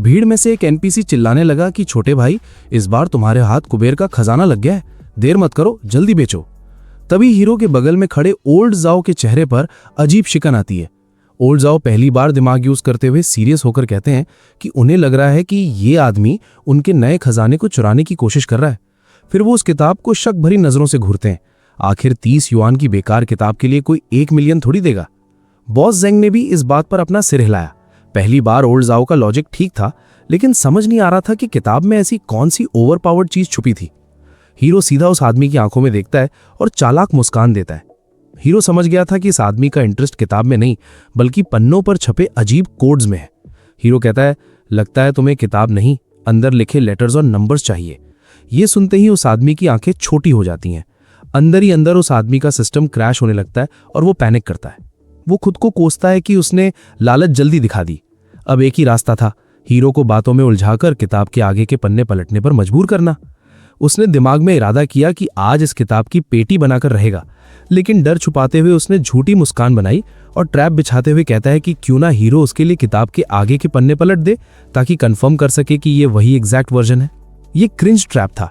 भीड़ में से एक एनपीसी चिल्लाने लगा कि छोटे भाई, इस बार तुम्हारे हाथ कुबेर का खजाना लग गया है, देर मत करो, जल्दी बेचो। तभी हीरो के बगल में खड़े ओल्ड जाओ के चेहरे पर अजीब शिकन आती है। ओल्ड जाओ पहली बार दिमाग यूज करते हुए सीरियस होकर कहते हैं कि उन्हें लग रहा है कि ये आदमी उनके नए खजाने को चुराने की कोशिश कर रहा है। फिर वो उस किताब को शक भरी नजरों से घूरते हैं। आखिर 30 युआन की बेकार किताब के लिए कोई 1 मिलियन थोड़ी देगा। बॉस जेंग ने भी इस बात पर अपना सिर हिलाया। पहली बार ओल्ड जाओ का लॉजिक ठीक था, लेकिन समझ नहीं आ रहा था कि किताब में ऐसी कौन सी ओवरपावर्ड चीज छुपी थी। हीरो सीधा उस आदमी की आंखों में देखता है और चालाक मुस्कान देता है। हीरो समझ गया था कि इस आदमी का इंटरेस्ट किताब में नहीं, बल्कि पन्नों पर छपे अजीब कोड्स में है। हीरो कहता है, लगता है तुम्हें किताब नहीं, अंदर लिखे लेटर्स और नंबर्स चाहिए। ये सुनते ही उस आदमी की आंखें छोटी हो जाती हैं। अंदर ही अंदर उस आदमी का सिस्टम क्रैश होने लगता है और वो पैनिक करता है। वो खुद को कोसता है कि उसने लालच जल्दी दिखा दी। अब एक ही रास्ता था, हीरो को बातों में उलझाकर किताब के आगे के पन्ने पलटने पर मजबूर करना। उसने दिमाग में इरादा किया कि आज इस किताब की पेटी बनाकर रहेगा, लेकिन डर छुपाते हुए उसने झूठी मुस्कान बनाई और ट्रैप बिछाते हुए कहता है कि क्यों ना हीरो उसके लिए किताब के आगे के पन्ने पलट दे, ताकि कंफर्म कर सके कि ये वही एग्जैक्ट वर्जन है। ये क्रिंज ट्रैप था,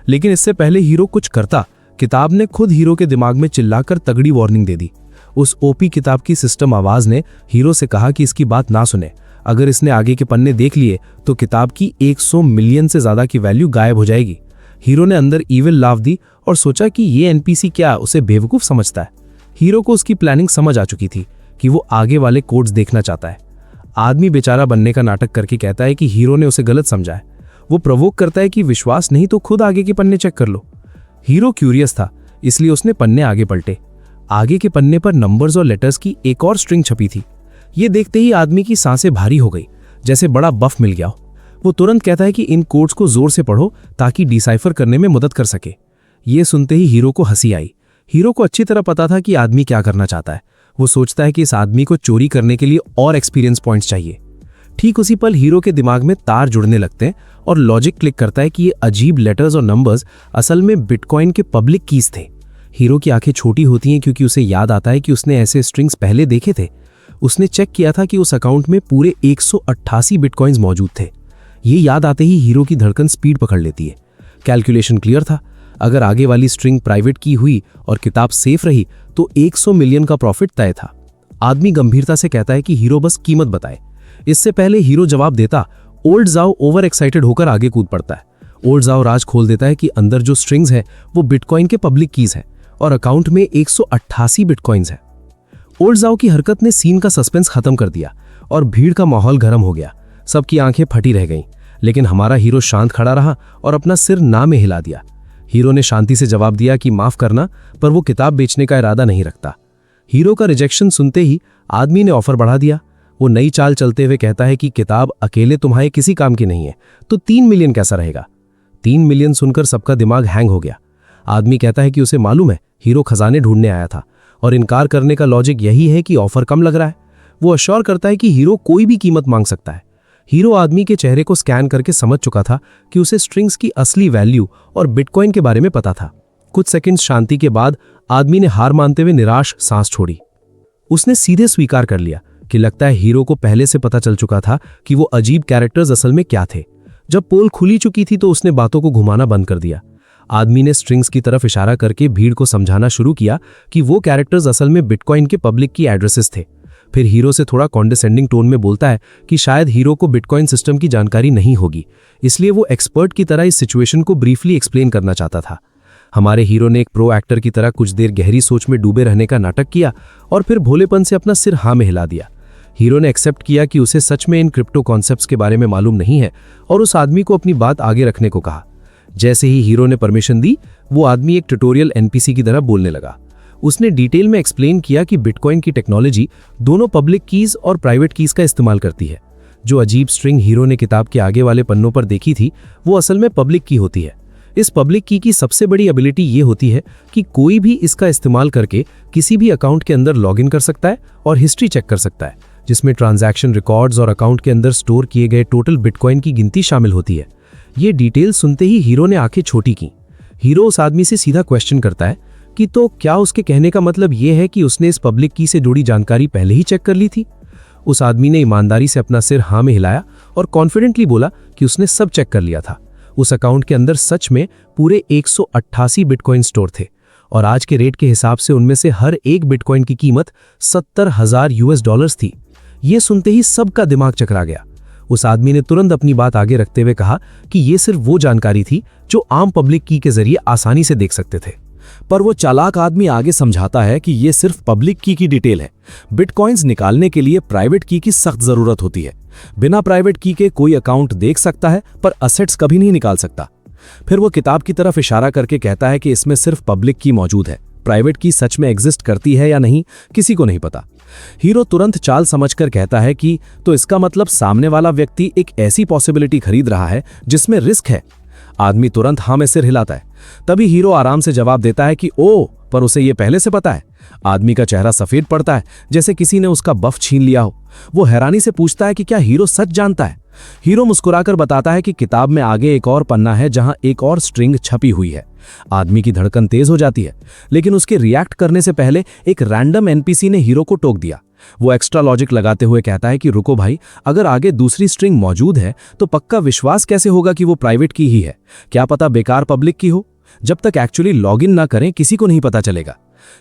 लेकिन इससे पहले हीरो कुछ करता, किताब ने खुद हीरो के दिमाग में चिल्लाकर तगड़ी वार्निंग दे दी। उस ओपी किताब की सिस्टम आवाज ने हीरो से कहा कि इसकी बात ना सुने। अगर इसने आगे के पन्ने देख लिए तो किताब की 100 मिलियन से ज्यादा की वैल्यू गायब हो जाएगी। हीरो ने अंदर ईविल लाफ दी और सोचा कि ये एनपीसी क्या उसे बेवकूफ समझता है। हीरो को उसकी प्लानिंग समझ आ चुकी थी कि वो आगे वाले कोड्स देखना चाहता है। आदमी बेचारा बनने का नाटक करके कहता है कि हीरो ने उसे गलत समझा है। वो प्रवोक करता है कि विश्वास नहीं तो खुद आगे के पन्ने चेक कर लो। हीरो क्यूरियस था, इसलिए उसने पन्ने आगे पलटे। आगे के पन्ने पर नंबर्स और लेटर्स की एक और स्ट्रिंग छपी थी। ये देखते ही आदमी की सांसें भारी हो गई, जैसे बड़ा बफ मिल गया हो। वो तुरंत कहता है कि इन कोड्स को जोर से पढ़ो ताकि डिसाइफर करने में मदद कर सके। ये सुनते ही हीरो को हंसी आई। हीरो को अच्छी तरह पता था कि आदमी क्या करना चाहता है। वो सोचता है कि इस आदमी को चोरी करने के लिए और एक्सपीरियंस पॉइंट्स चाहिए। ठीक उसी पल हीरो के दिमाग में तार जुड़ने लगते हैं और लॉजिक क्लिक करता है कि ये अजीब लेटर्स और नंबर्स असल में बिटकॉइन के पब्लिक कीज थे। हीरो की आंखें छोटी होती हैं क्योंकि उसे याद आता है कि उसने ऐसे स्ट्रिंग्स पहले देखे थे। उसने चेक किया था कि उस अकाउंट में पूरे 188 बिटकॉइंस मौजूद थे। ये याद आते ही हीरो की धड़कन स्पीड पकड़ लेती है। कैलकुलेशन क्लियर था, अगर आगे वाली स्ट्रिंग प्राइवेट की हुई और किताब सेफ रही तो 100 मिलियन का प्रॉफिट तय था। आदमी गंभीरता से कहता है कि हीरो बस कीमत बताए। इससे पहले हीरो जवाब देता, ओल्ड जाओ ओवर एक्साइटेड होकर आगे कूद पड़ता है। ओल्ड जाओ राज खोल देता है कि अंदर जो स्ट्रिंग्स है वो बिटकॉइन के पब्लिक कीज है और अकाउंट में 188 बिटकॉइंस है। ओल्ड जाओ की हरकत ने सीन का सस्पेंस खत्म कर दिया और भीड़ का माहौल गर्म हो गया। सबकी आंखें फटी रह गईं, लेकिन हमारा हीरो शांत खड़ा रहा और अपना सिर ना में हिला दिया। हीरो ने शांति से जवाब दिया कि माफ करना, पर वो किताब बेचने का इरादा नहीं रखता। हीरो का रिजेक्शन सुनते ही आदमी ने ऑफर बढ़ा दिया। वो नई चाल चलते हुए कहता है कि किताब अकेले तुम्हारे किसी काम की नहीं है, तो 3 मिलियन कैसा रहेगा। 3 मिलियन सुनकर सबका दिमाग हैंग हो गया। आदमी कहता है कि उसे मालूम है हीरो खजाने ढूंढने आया था और इनकार करने का लॉजिक यही है कि ऑफर कम लग रहा है। वो अश्योर करता है कि हीरो कोई भी कीमत मांग सकता है। हीरो आदमी के चेहरे को स्कैन करके समझ चुका था कि उसे स्ट्रिंग्स की असली वैल्यू और बिटकॉइन के बारे में पता था। कुछ सेकंड्स शांति के बाद आदमी ने हार मानते हुए निराश सांस छोड़ी। उसने सीधे स्वीकार कर लिया कि लगता है हीरो को पहले से पता चल चुका था कि वो अजीब कैरेक्टर्स असल में क्या थे। जब पोल खुली चुकी थी तो उसने बातों को घुमाना बंद कर दिया। आदमी ने स्ट्रिंग्स की तरफ इशारा करके भीड़ को समझाना शुरू किया कि वो कैरेक्टर्स असल में बिटकॉइन के पब्लिक की एड्रेसेस थे। फिर हीरो से थोड़ा कॉन्डेसेंडिंग टोन में बोलता है कि शायद हीरो को बिटकॉइन सिस्टम की जानकारी नहीं होगी, इसलिए वो एक्सपर्ट की तरह इस सिचुएशन को ब्रीफली एक्सप्लेन करना चाहता था। हमारे हीरो ने एक प्रो एक्टर की तरह कुछ देर गहरी सोच में डूबे रहने का नाटक किया और फिर भोलेपन से अपना सिर हाँ में हिला दिया। हीरो ने एक्सेप्ट किया कि उसे सच में इन क्रिप्टो कॉन्सेप्ट्स के बारे में मालूम नहीं है और उस आदमी को अपनी बात आगे रखने को कहा। जैसे ही हीरो ने परमिशन दी, वो आदमी एक ट्यूटोरियल एनपीसी की तरह बोलने लगा। उसने डिटेल में एक्सप्लेन किया कि बिटकॉइन की टेक्नोलॉजी दोनों पब्लिक कीज और प्राइवेट कीज का इस्तेमाल करती है। जो अजीब स्ट्रिंग हीरो ने किताब के आगे वाले पन्नों पर देखी थी, वो असल में पब्लिक की होती है। इस पब्लिक की सबसे बड़ी एबिलिटी ये होती है कि कोई भी इसका इस्तेमाल करके किसी भी अकाउंट के अंदर लॉगिन कर सकता है और हिस्ट्री चेक कर सकता है, जिसमें ट्रांजैक्शन रिकॉर्ड्स और अकाउंट के अंदर स्टोर किए गए टोटल बिटकॉइन की गिनती शामिल होती है। ये डिटेल सुनते ही हीरो ने आंखें छोटी की। हीरो उस आदमी से सीधा क्वेश्चन करता है कि तो क्या उसके कहने का मतलब ये है कि उसने इस पब्लिक की से जुड़ी जानकारी पहले ही चेक कर ली थी? उस आदमी ने ईमानदारी से अपना सिर हाँ में हिलाया और कॉन्फिडेंटली बोला कि उसने सब चेक कर लिया था। उस अकाउंट के अंदर सच में पूरे 188 बिटकॉइन स्टोर थे और आज के रेट के हिसाब से उनमें से हर एक बिटकॉइन की कीमत $70,000 थी। ये सुनते ही सबका दिमाग चकरा गया। उस आदमी ने तुरंत अपनी बात आगे रखते हुए कहा कि ये सिर्फ वो जानकारी थी जो आम पब्लिक की के जरिए आसानी से देख सकते थे। पर वो चालाक आदमी आगे समझाता है कि ये सिर्फ पब्लिक की डिटेल है। बिटकॉइंस निकालने के लिए प्राइवेट की सख्त जरूरत होती है। बिना प्राइवेट की के कोई अकाउंट देख सकता है पर असेट्स कभी नहीं निकाल सकता। फिर वो किताब की तरफ इशारा करके कहता है कि इसमें सिर्फ पब्लिक की मौजूद है, प्राइवेट की सच में एग्जिस्ट करती है या नहीं किसी को नहीं पता। हीरो तुरंत चाल समझकर कहता है कि तो इसका मतलब सामने वाला व्यक्ति एक ऐसी पॉसिबिलिटी खरीद रहा है जिसमें रिस्क है। आदमी तुरंत हाँ में सिर हिलाता है। तभी हीरो आराम से जवाब देता है कि ओ, पर उसे ये पहले से पता है। आदमी का चेहरा सफेद पड़ता है जैसे किसी ने उसका बफ छीन लिया हो। वो हैरानी से पूछता है कि क्या हीरो सच जानता है? हीरो मुस्कुराकर बताता है कि किताब में आगे एक और पन्ना है जहां एक और स्ट्रिंग छपी हुई है। आदमी की धड़कन तेज हो जाती है, लेकिन उसके रिएक्ट करने से पहले एक रैंडम एनपीसी ने हीरो को टोक दिया। वो एक्स्ट्रा लॉजिक लगाते हुए कहता है कि रुको भाई, अगर आगे दूसरी स्ट्रिंग मौजूद है तो पक्का विश्वास कैसे होगा कि वो प्राइवेट की ही है? क्या पता बेकार पब्लिक की हो? जब तक एक्चुअली लॉगिन ना करें किसी को नहीं पता चलेगा।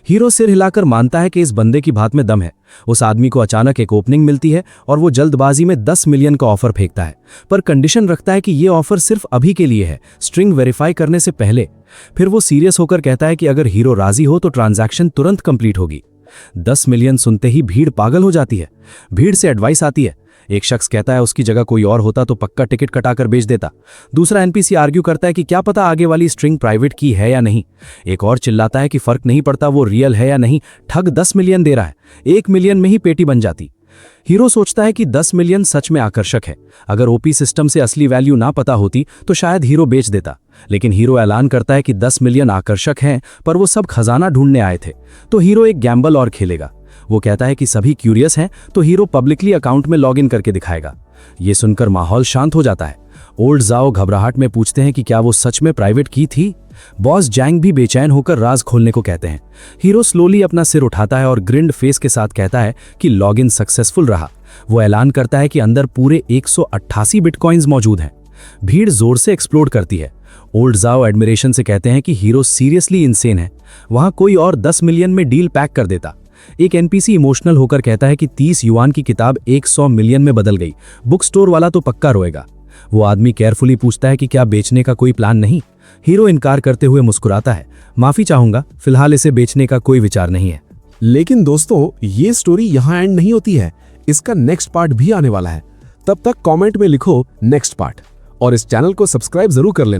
हीरो सिर हिलाकर मानता है कि इस बंदे की बात में दम है। उस आदमी को अचानक एक ओपनिंग मिलती है और वो जल्दबाजी में 10 मिलियन का ऑफर फेंकता है, पर कंडीशन रखता है कि ये ऑफर सिर्फ अभी के लिए है, स्ट्रिंग वेरीफाई करने से पहले। फिर वो सीरियस होकर कहता है कि अगर हीरो राजी हो तो ट्रांजैक्शन तुरंत कंप्लीट होगी। 10 मिलियन सुनते ही भीड़ पागल हो जाती है। भीड़ से एडवाइस आती है। एक शख्स कहता है उसकी जगह कोई और होता तो पक्का टिकट कटाकर बेच देता। दूसरा एनपीसी आर्ग्यू करता है कि क्या पता आगे वाली स्ट्रिंग प्राइवेट की है या नहीं। एक और चिल्लाता है कि फर्क नहीं पड़ता वो रियल है या नहीं, ठग 10 मिलियन दे रहा है, 1 मिलियन में ही पेटी बन जाती। हीरो सोचता है कि 10 मिलियन सच में आकर्षक है। अगर ओपी सिस्टम से असली वैल्यू ना पता होती तो शायद हीरो बेच देता, लेकिन हीरो ऐलान करता है कि 10 मिलियन आकर्षक हैं, पर वो सब खजाना ढूंढने आए थे। तो हीरो एक गैम्बल और खेलेगा। वो कहता है कि सभी क्यूरियस हैं तो हीरो पब्लिकली अकाउंट में लॉगिन करके दिखाएगा। ये सुनकर माहौल शांत हो जाता है। ओल्ड जाओ घबराहट में पूछते हैं कि क्या वो सच में प्राइवेट की थी। बॉस जैंग भी बेचैन होकर राज खोलने को कहते हैं। हीरो स्लोली अपना सिर उठाता है और ग्रिंड फेस के साथ कहता है कि लॉगिन सक्सेसफुल रहा। वो ऐलान करता है कि अंदर पूरे 188 बिटकॉइंस मौजूद हैं। भीड़ जोर से एक्सप्लोड करती है। ओल्ड जाओ एडमिरेशन से कहते हैं कि हीरो सीरियसली इंसेन है, वहां कोई और 10 मिलियन में डील पैक कर देता। एक एनपीसी इमोशनल होकर कहता है कि 30 युआन की किताब 100 मिलियन में बदल गई, बुक स्टोर वाला तो पक्का रोएगा। वो आदमी केयरफुली पूछता है कि क्या बेचने का कोई प्लान नहीं। हीरो इनकार करते हुए मुस्कुराता है, माफी चाहूंगा, फिलहाल इसे बेचने का कोई विचार नहीं है। लेकिन दोस्तों, ये स्टोरी यहाँ एंड नहीं होती है, इसका नेक्स्ट पार्ट भी आने वाला है। तब तक कमेंट में लिखो नेक्स्ट पार्ट और इस चैनल को सब्सक्राइब जरूर कर लेना।